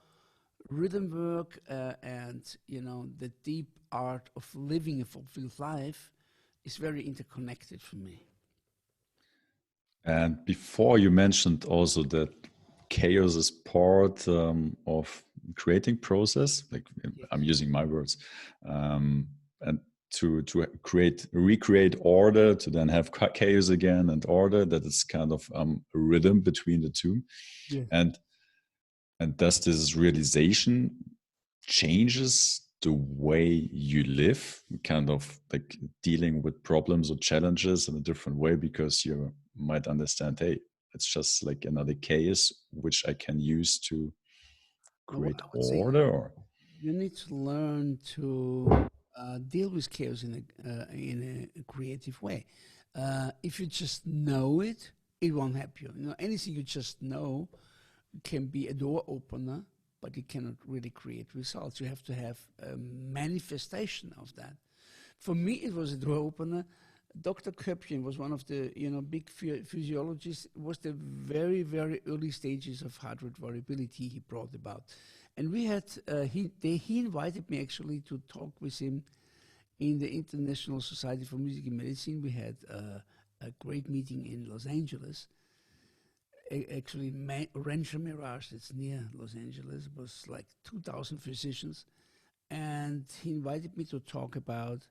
rhythm work and, you know, the deep art of living a fulfilled life is very interconnected for me. And before you mentioned also that chaos is part of creating process, like I'm using my words, and to recreate order, to then have chaos again and order, that is kind of a rhythm between the two. Yes. And does this realization changes the way you live, kind of like dealing with problems or challenges in a different way, because you might understand, hey, it's just like another case which I can use to create I would say order? Or you need to learn to deal with chaos in a creative way. If you just know it, it won't help you. You know, anything you just know can be a door opener, but it cannot really create results. You have to have a manifestation of that. For me, it was a door opener. Dr. Köppchen was one of the big physiologists. It was the very, very early stages of heart rate variability he brought about. And we had, he invited me actually to talk with him in the International Society for Music and Medicine. We had a great meeting in Los Angeles. Actually, Rancho Mirage, that's near Los Angeles, was like 2,000 physicians. And he invited me to talk about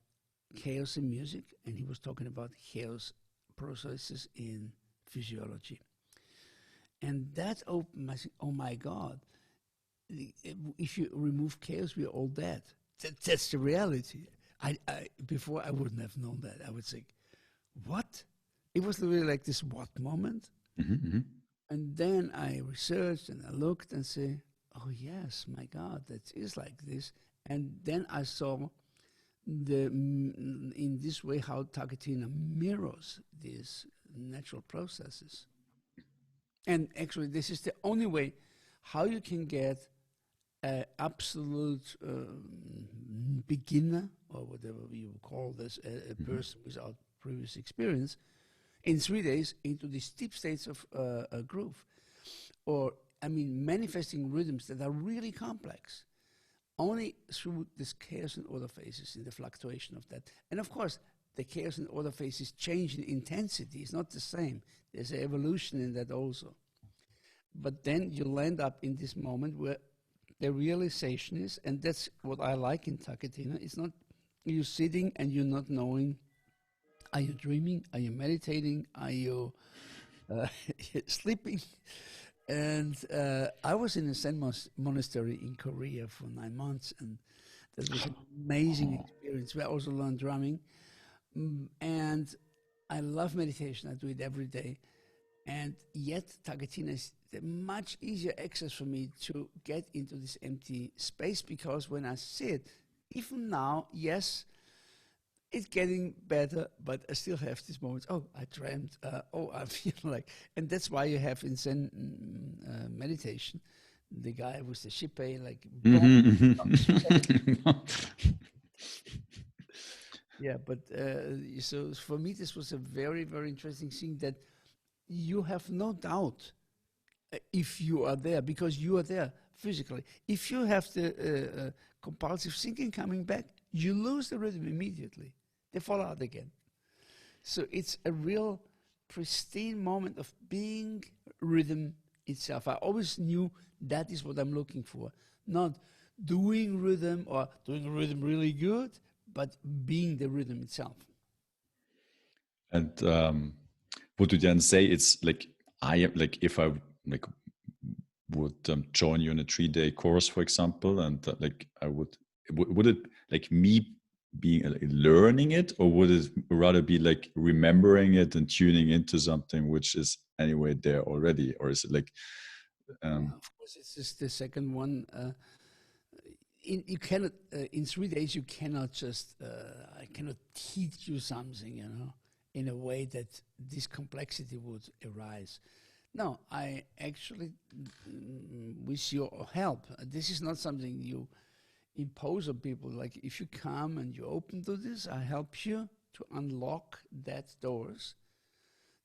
chaos in music, and he was talking about chaos processes in physiology. And that opened my, oh my God, if you remove chaos, we're all dead. That's the reality. Before I wouldn't have known that. I would think, what? It was really like this what moment. And then I researched and I looked and said, oh yes, my God, that is like this. And then I saw in this way how TaKeTiNa mirrors these natural processes. And actually, this is the only way how you can get an absolute beginner, or whatever you call this, a person without previous experience, in 3 days into these deep states of a groove. Or, I mean, manifesting rhythms that are really complex, only through this chaos and order phases in the fluctuation of that. And of course, the chaos and order phases change in intensity. It's not the same. There's an evolution in that also. But then you land up in this moment where the realization is, and that's what I like in TaKeTiNa, it's not you sitting and you're not knowing, are you dreaming? Are you meditating? Are you sleeping? And I was in a Zen monastery in Korea for 9 months, and that was an amazing experience. We also learned drumming, and I love meditation. I do it every day, and yet TaKeTiNa is a much easier access for me to get into this empty space, because when I sit, even now, yes, it's getting better, but I still have these moments. Oh, I dreamt. Oh, I feel like, and that's why you have in Zen meditation, the guy with the shippei, like, yeah. But so for me, this was a very, very interesting thing, that you have no doubt if you are there, because you are there physically. If you have the compulsive thinking coming back, you lose the rhythm immediately. They fall out again. So it's a real pristine moment of being rhythm itself. I always knew that is what I'm looking for. Not doing rhythm or doing rhythm really good, but being the rhythm itself. And would you then say it's like, I am like, if I like would join you in a 3-day course, for example, and like I would it like me being learning it, or would it rather be like remembering it and tuning into something which is anyway there already, or is it like Of course, it's just the second one. You cannot in 3 days. You cannot just. I cannot teach you something, in a way that this complexity would arise. No, I actually, with your help. This is not something you impose on people. Like, if you come and you open to this, I help you to unlock that doors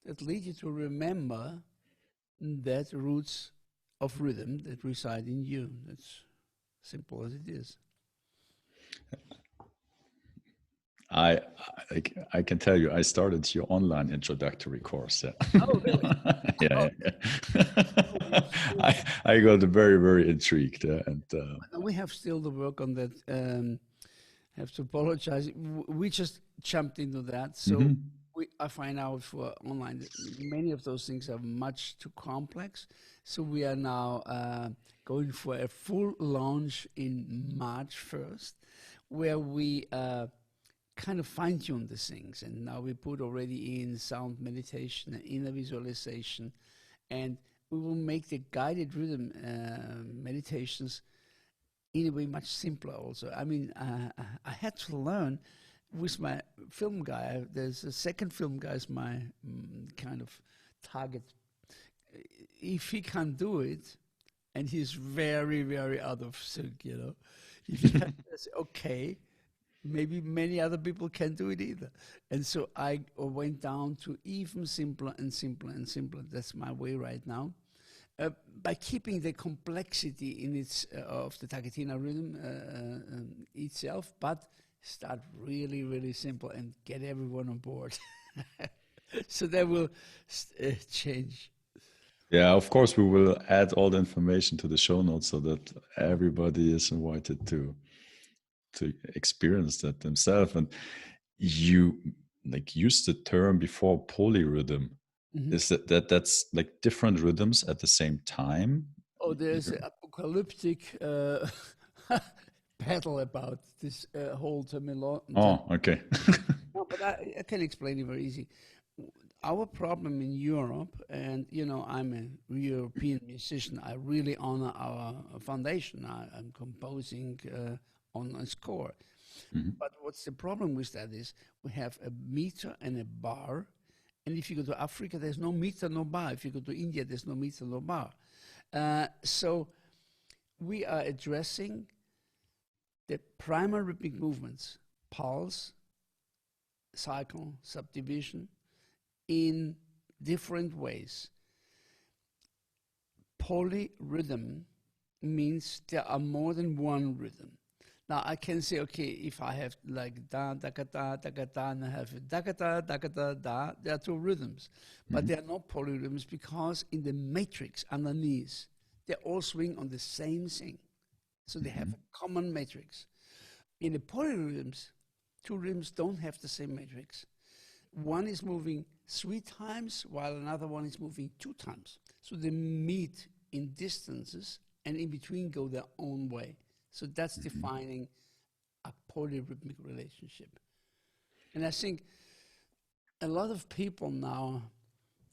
that lead you to remember that roots of rhythm that reside in you. That's simple as it is. I can tell you, I started your online introductory course. Yeah. Oh, really? Yeah, I got very, very intrigued, and We have still to work on that. Have to apologize. We just jumped into that. So I find out for online that many of those things are much too complex. So we are now going for a full launch in March 1st, where we kind of fine-tune the things. And now we put already in sound meditation and inner visualization. And we will make the guided rhythm meditations in a way much simpler also. I mean, I had to learn with my film guy. There's a second film guy is my kind of target. If he can't do it, and he's very, very out of sync, if he can't say, okay, maybe many other people can't do it either. And so I went down to even simpler and simpler and simpler. That's my way right now. By keeping the complexity in its of the TaKeTiNa rhythm itself, but start really, really simple and get everyone on board. So that will change. yeah, of course, we will add all the information to the show notes so that everybody is invited to experience that themselves. And you like used the term before, polyrhythm. Is that's like different rhythms at the same time? Oh, there's an apocalyptic battle about this whole terminology. Oh, okay. No, but I can explain it very easy. Our problem in Europe, and I'm a European musician, I really honor our foundation. I'm composing on a score. But what's the problem with that is we have a meter and a bar. And if you go to Africa, there's no meter, no bar. If you go to India, there's no meter, no bar. So we are addressing the primary rhythmic movements, pulse, cycle, subdivision, in different ways. Polyrhythm means there are more than one rhythm. Now I can say, okay, if I have like da da da da da, and I have da da da da da, there are two rhythms, but they are not polyrhythms because in the matrix underneath, they all swing on the same thing, so they have a common matrix. In the polyrhythms, two rhythms don't have the same matrix. One is moving 3 times while another one is moving 2 times. So they meet in distances, and in between go their own way. So that's defining a polyrhythmic relationship. And I think a lot of people now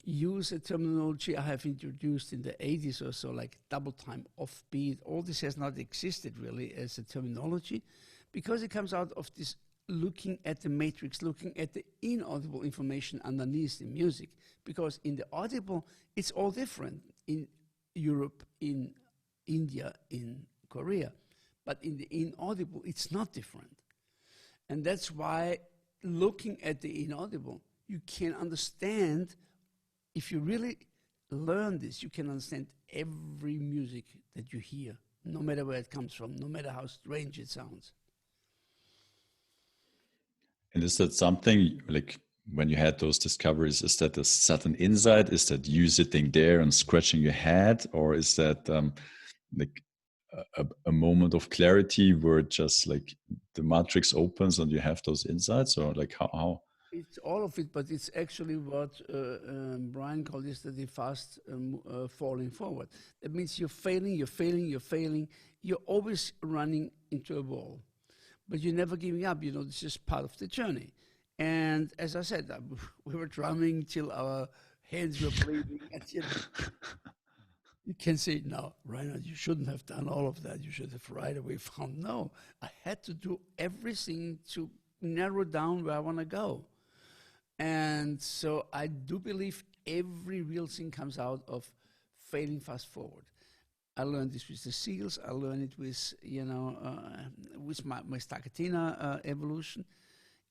use a terminology I have introduced in the 80s or so, like double time, offbeat. All this has not existed really as a terminology, because it comes out of this looking at the matrix, looking at the inaudible information underneath the music. Because in the audible, it's all different in Europe, in India, in Korea. But in the inaudible, it's not different. And that's why looking at the inaudible, you can understand, if you really learn this, you can understand every music that you hear, no matter where it comes from, no matter how strange it sounds. And is that something, like when you had those discoveries, is that a sudden insight? Is that you sitting there and scratching your head? Or is that like a moment of clarity where just like the matrix opens and you have those insights? Or like how? It's all of it, but it's actually what Brian called yesterday fast falling forward. That means you're failing, you're failing, you're failing. You're always running into a wall, but you're never giving up. You know, this is part of the journey. And as I said, we were drumming till our hands were bleeding. And you can say, no, Reinhard, you shouldn't have done all of that. You should have right away found, no, I had to do everything to narrow down where I want to go. And so I do believe every real thing comes out of failing fast forward. I learned this with the seals. I learned it with, with my TaKeTiNa evolution.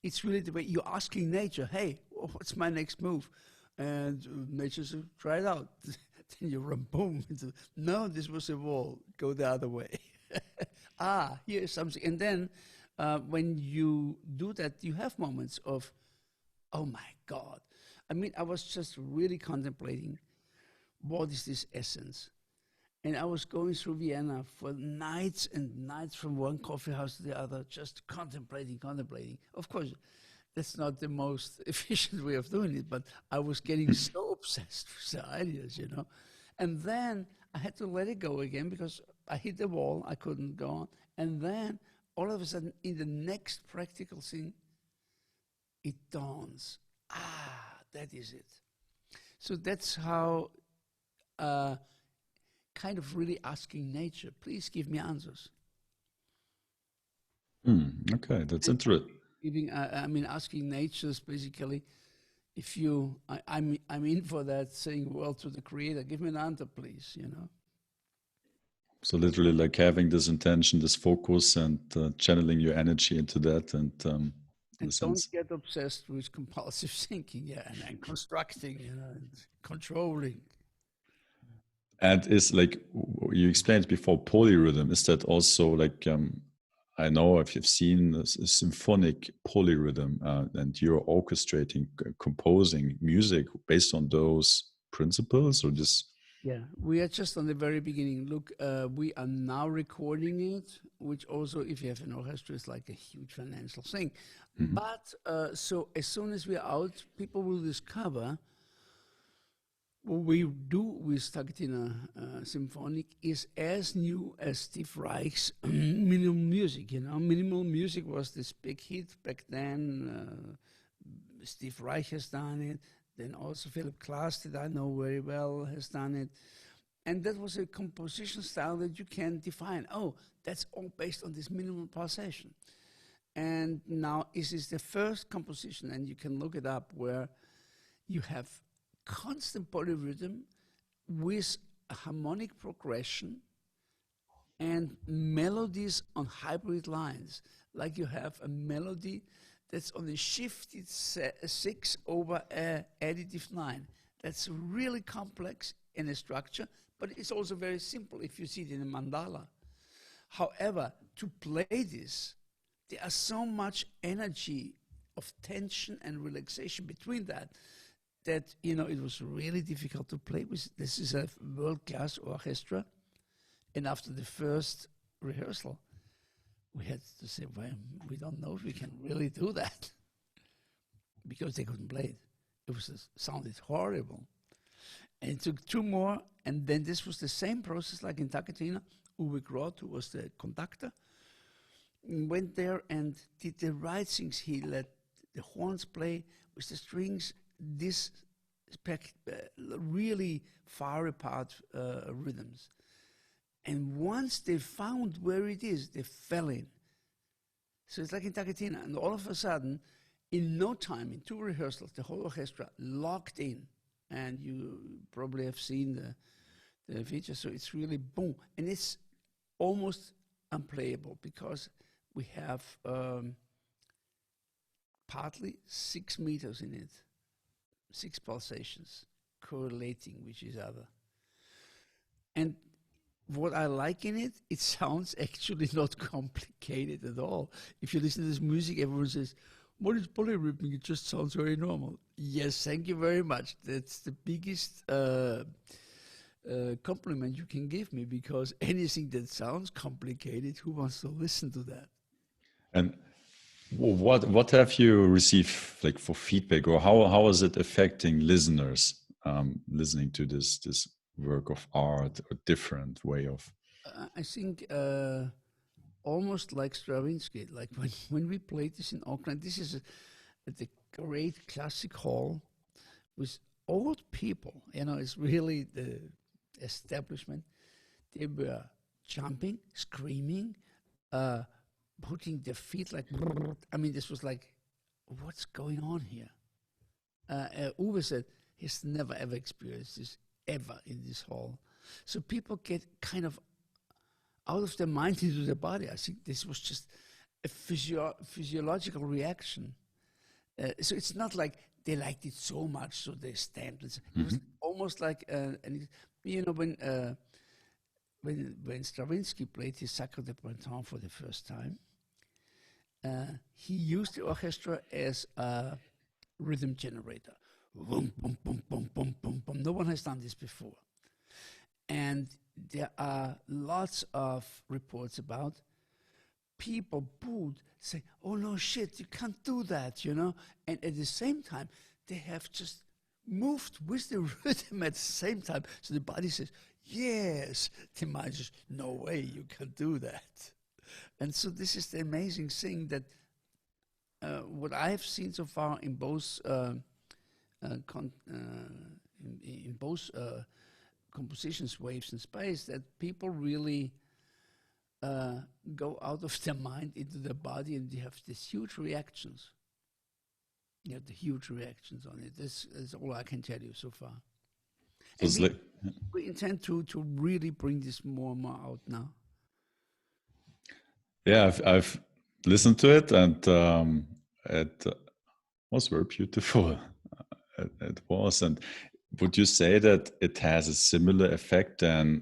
It's really the way you're asking nature, hey, what's my next move? And nature says, try it out. Then you run boom into, no, this was a wall. Go the other way. Here's something. And then when you do that, you have moments of, oh my God. I mean, I was just really contemplating, what is this essence? And I was going through Vienna for nights and nights from one coffee house to the other, just contemplating. Of course, that's not the most efficient way of doing it, but I was getting so obsessed with the ideas, you know. And then I had to let it go again because I hit the wall, I couldn't go on. And then all of a sudden, in the next practical thing, it dawns, that is it. So that's how kind of really asking nature, please give me answers. Okay, that's interesting. Asking nature is basically, if you, I'm in for that, saying, well, to the creator, give me an answer, please, you know. So literally like having this intention, this focus, and channeling your energy into that, and don't get obsessed with compulsive thinking, and constructing, and controlling. And is like you explained before, polyrhythm. Is that also like I know if you've seen a symphonic polyrhythm, and you're orchestrating, composing music based on those principles, or just? Yeah, we are just on the very beginning. Look, we are now recording it, which also, if you have an orchestra, is like a huge financial thing. But so as soon as we're out, people will discover what we do with TaKeTiNa Symphonic is as new as Steve Reich's minimal music. You know, minimal music was this big hit back then. Steve Reich has done it. Then also Philip Glass, that I know very well, has done it. And that was a composition style that you can define. Oh, that's all based on this minimal pulsation. And now this is the first composition, and you can look it up, where you have constant polyrhythm with a harmonic progression and melodies on hybrid lines. Like you have a melody that's on a shifted 6 over an additive 9. That's really complex in a structure, but it's also very simple if you see it in a mandala. However, to play this, there are so much energy of tension and relaxation between that, you know, it was really difficult to play with. This is a world-class orchestra, and after the first rehearsal, we had to say, well, we don't know if we can really do that, because they couldn't play it. It sounded horrible. And it took 2 more, And then this was the same process like in TaKeTiNa. Uwe Groth, who was the conductor, went there and did the right things. He let the horns play with the strings, this really far apart rhythms. And once they found where it is, they fell in. So it's like in TaKeTiNa, and all of a sudden, in no time, in 2 rehearsals, the whole orchestra locked in. And you probably have seen the feature, so it's really boom. And it's almost unplayable because we have partly 6 meters in it, 6 pulsations correlating with each other. And what I like in it, it sounds actually not complicated at all. If you listen to this music, everyone says, what is polyrhythmic? It just sounds very normal. Yes, thank you very much. That's the biggest compliment you can give me, because anything that sounds complicated, who wants to listen to that? And what have you received like for feedback, or how is it affecting listeners listening to this work of art, or different way of? I think almost like Stravinsky, like when we played this in Auckland, this is at the great classic hall with old people, you know, it's really the establishment. They were jumping, screaming, putting their feet like, I mean, this was like, what's going on here? Uwe said he's never ever experienced this ever in this hall. So people get kind of out of their mind into their body. I think this was just a physiological reaction. So it's not like they liked it so much, so they stamped it. It was almost like, and you know, when Stravinsky played his Sacre de Printemps for the first time, he used the orchestra as a rhythm generator. Boom, boom, boom, boom, boom, boom, boom. No one has done this before. And there are lots of reports about people booed, say, oh no, shit, you can't do that, you know? And at the same time, they have just moved with the rhythm at the same time. So the body says, yes. The mind says, no way, you can do that. And so this is the amazing thing that what I've seen so far in both compositions, waves and space, that people really go out of their mind into their body, and they have these huge reactions. You have the huge reactions on it. This is all I can tell you so far. So and we intend to really bring this more and more out now. Yeah, I've listened to it, and it was very beautiful. It was. And would you say that it has a similar effect than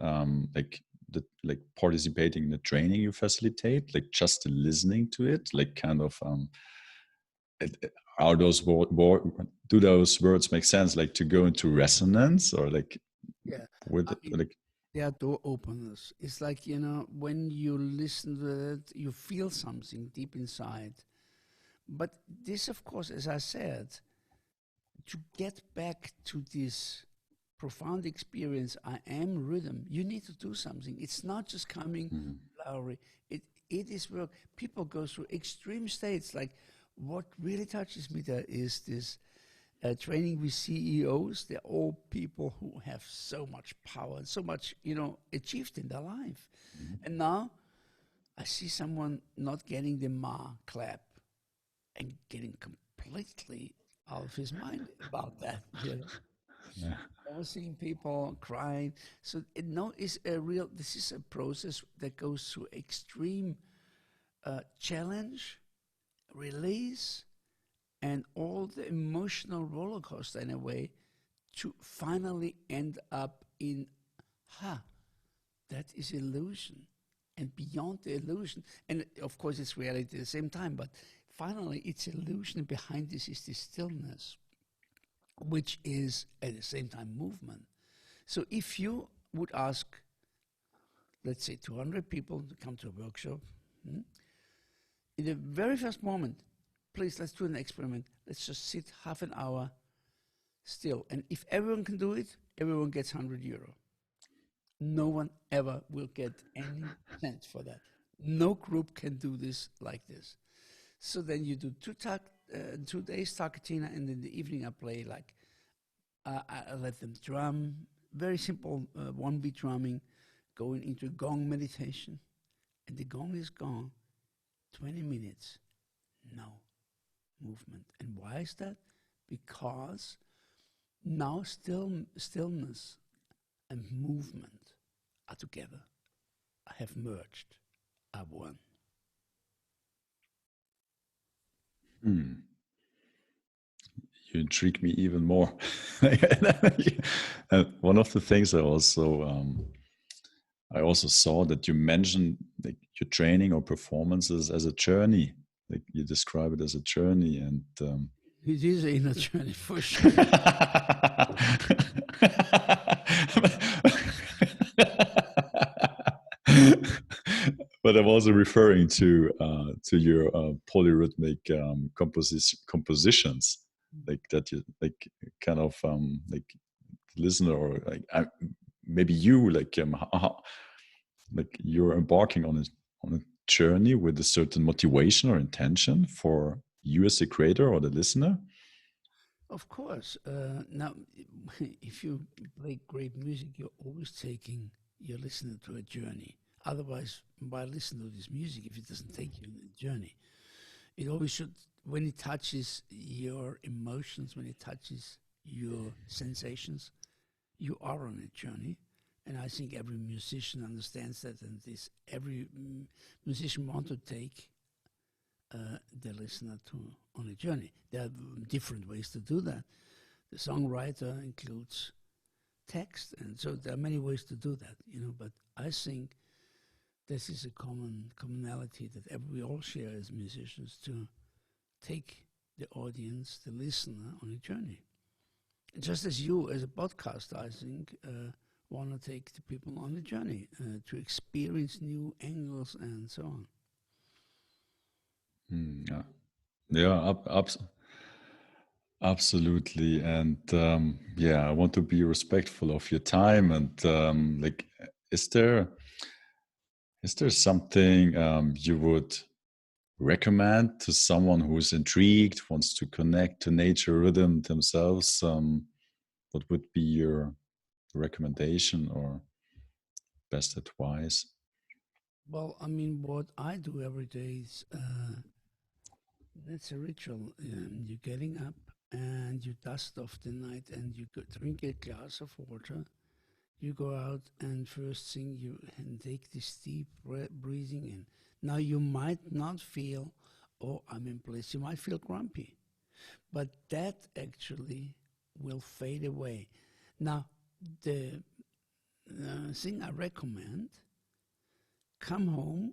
like participating in the training you facilitate, like just listening to it, like kind of are those do those words make sense, like to go into resonance, or like with like they are door openers. It's like, you know, when you listen to it, you feel something deep inside. But this, of course, as I said, to get back to this profound experience, I am rhythm, you need to do something. It's not just coming flowery. It is work. People go through extreme states. Like, what really touches me there is this training with CEOs. They're all people who have so much power and so much, you know, achieved in their life. And now I see someone not getting the Ma clap and getting completely out of his mind about that, you know. Yeah. I was seeing people crying. So this is a process that goes through extreme challenge, release, and all the emotional roller coaster in a way, to finally end up in, that is illusion. And beyond the illusion, and of course it's reality at the same time, but finally it's illusion, and behind this is the stillness, which is at the same time movement. So if you would ask, let's say 200 people to come to a workshop, in the very first moment, please, let's do an experiment. Let's just sit half an hour still. And if everyone can do it, everyone gets €100. No one ever will get any cent for that. No group can do this like this. So then you do 2 days TaKeTiNa, and in the evening I play like I let them drum. Very simple one beat drumming, going into gong meditation, and the gong is gone. 20 minutes, no movement. And why is that? Because now stillness and movement are together, have merged, are one. You intrigue me even more. And one of the things I also saw that you mentioned like your training or performances as a journey. Like you describe it as a journey, and It is a inner journey for sure. But I'm also referring to your polyrhythmic compositions, like that you like kind of like listener or like maybe you like you're embarking on a journey with a certain motivation or intention for you as a creator or the listener. Of course. Now, if you play great music, you're always taking your listener to a journey. Otherwise, why listen to this music if it doesn't take you on a journey? It always should, when it touches your emotions, when it touches your sensations, you are on a journey. And I think every musician understands that, and this every musician wants to take the listener to on a journey. There are different ways to do that. The songwriter includes text, and so there are many ways to do that, But I think this is a commonality that we all share as musicians, to take the audience, the listener, on a journey. Just as you, as a podcaster, I think, want to take the people on a journey to experience new angles and so on. Yeah, yeah, absolutely. And yeah, I want to be respectful of your time. And like, is there something you would recommend to someone who's intrigued, wants to connect to nature rhythm themselves? What would be your recommendation or best advice? Well, I mean, what I do every day is that's a ritual. You're getting up and you dust off the night and you drink a glass of water. You go out and first thing you and take this deep breathing in. Now you might not feel, oh, I'm in bliss. You might feel grumpy, but that actually will fade away. Now, the thing I recommend: come home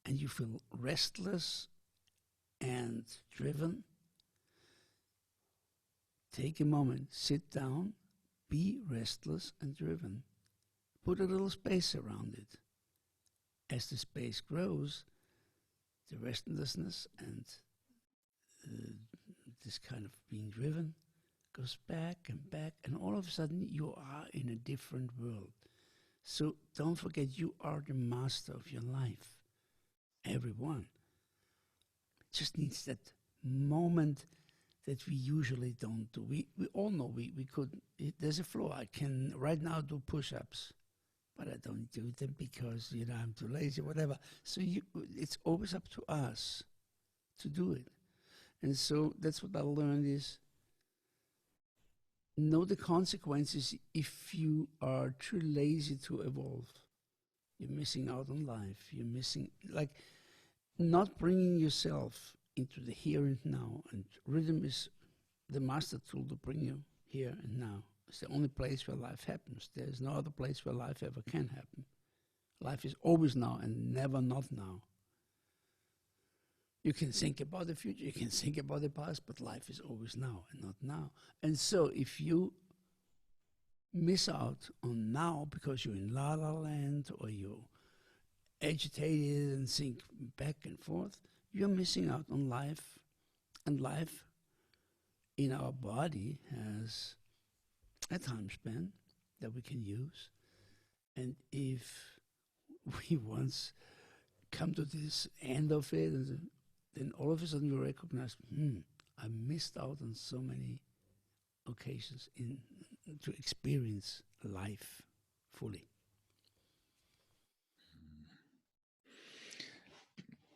and you feel restless and driven. Take a moment, sit down, be restless and driven. Put a little space around it. As the space grows, the restlessness and this kind of being driven goes back, and all of a sudden you are in a different world. So don't forget, you are the master of your life. Everyone just needs that moment that we usually don't do. We all know we could. There's a flow. I can right now do push-ups, but I don't do them because I'm too lazy, whatever. So it's always up to us to do it. And so that's what I learned is know the consequences. If you are too lazy to evolve, you're missing out on life. You're missing, like, not bringing yourself into the here and now. And rhythm is the master tool to bring you here and now. It's the only place where life happens. There's no other place where life ever can happen. Life is always now and never not now. You can think about the future, you can think about the past, but life is always now and not now. And so if you miss out on now because you're in la la land or you're agitated and think back and forth, you're missing out on life. And life in our body has a time span that we can use. And if we once come to this end of it, and then all of a sudden we recognize, I missed out on so many occasions to experience life fully.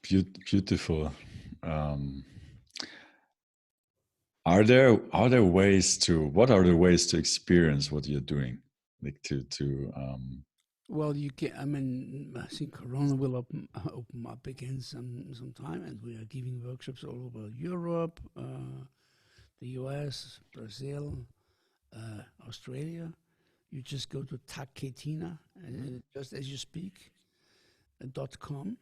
Beautiful. Are there ways to, what are the ways to experience what you're doing? Like Well, you can. I mean, I think Corona will open up again some time, and we are giving workshops all over Europe, the US, Brazil, Australia. You just go to TaKeTiNa, just as you speak, .com.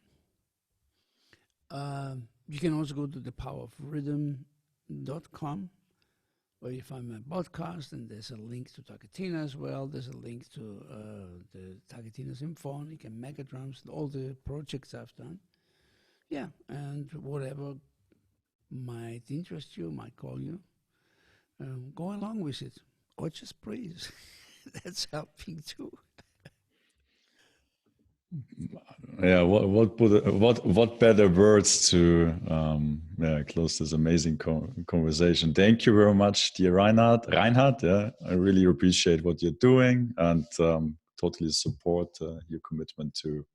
You can also go to thepowerofrhythm.com, where you find my podcast, and there's a link to TaKeTiNa as well. There's a link to the TaKeTiNa Symphonic and MegaDrums and all the projects I've done. Yeah, and whatever might interest you, might call you, go along with it, or just breathe. That's helping too. Yeah, what better words to close this amazing conversation. Thank you very much, dear Reinhard, yeah, I really appreciate what you're doing, and totally support your commitment to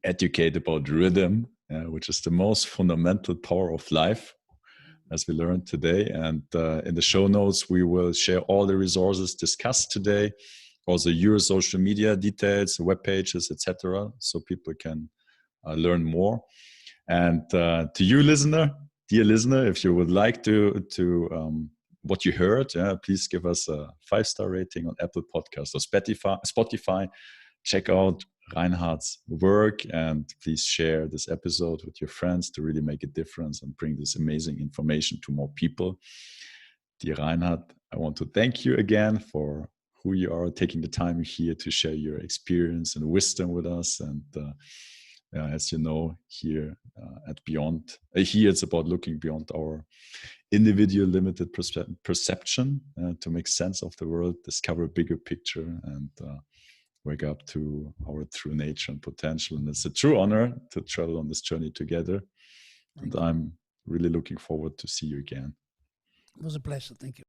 educate about rhythm, which is the most fundamental power of life, as we learned today. And in the show notes, we will share all the resources discussed today, also your social media details, web pages, etc., so people can learn more. And to you, dear listener, if you would like to what you heard, please give us a 5-star rating on Apple Podcasts or Spotify. Check out Reinhard's work, and please share this episode with your friends to really make a difference and bring this amazing information to more people. Dear Reinhard, I want to thank you again for who you are, taking the time here to share your experience and wisdom with us. And as you know, here at Beyond, here it's about looking beyond our individual limited perception to make sense of the world, discover a bigger picture, and wake up to our true nature and potential. And it's a true honor to travel on this journey together. And I'm really looking forward to see you again. It was a pleasure. Thank you.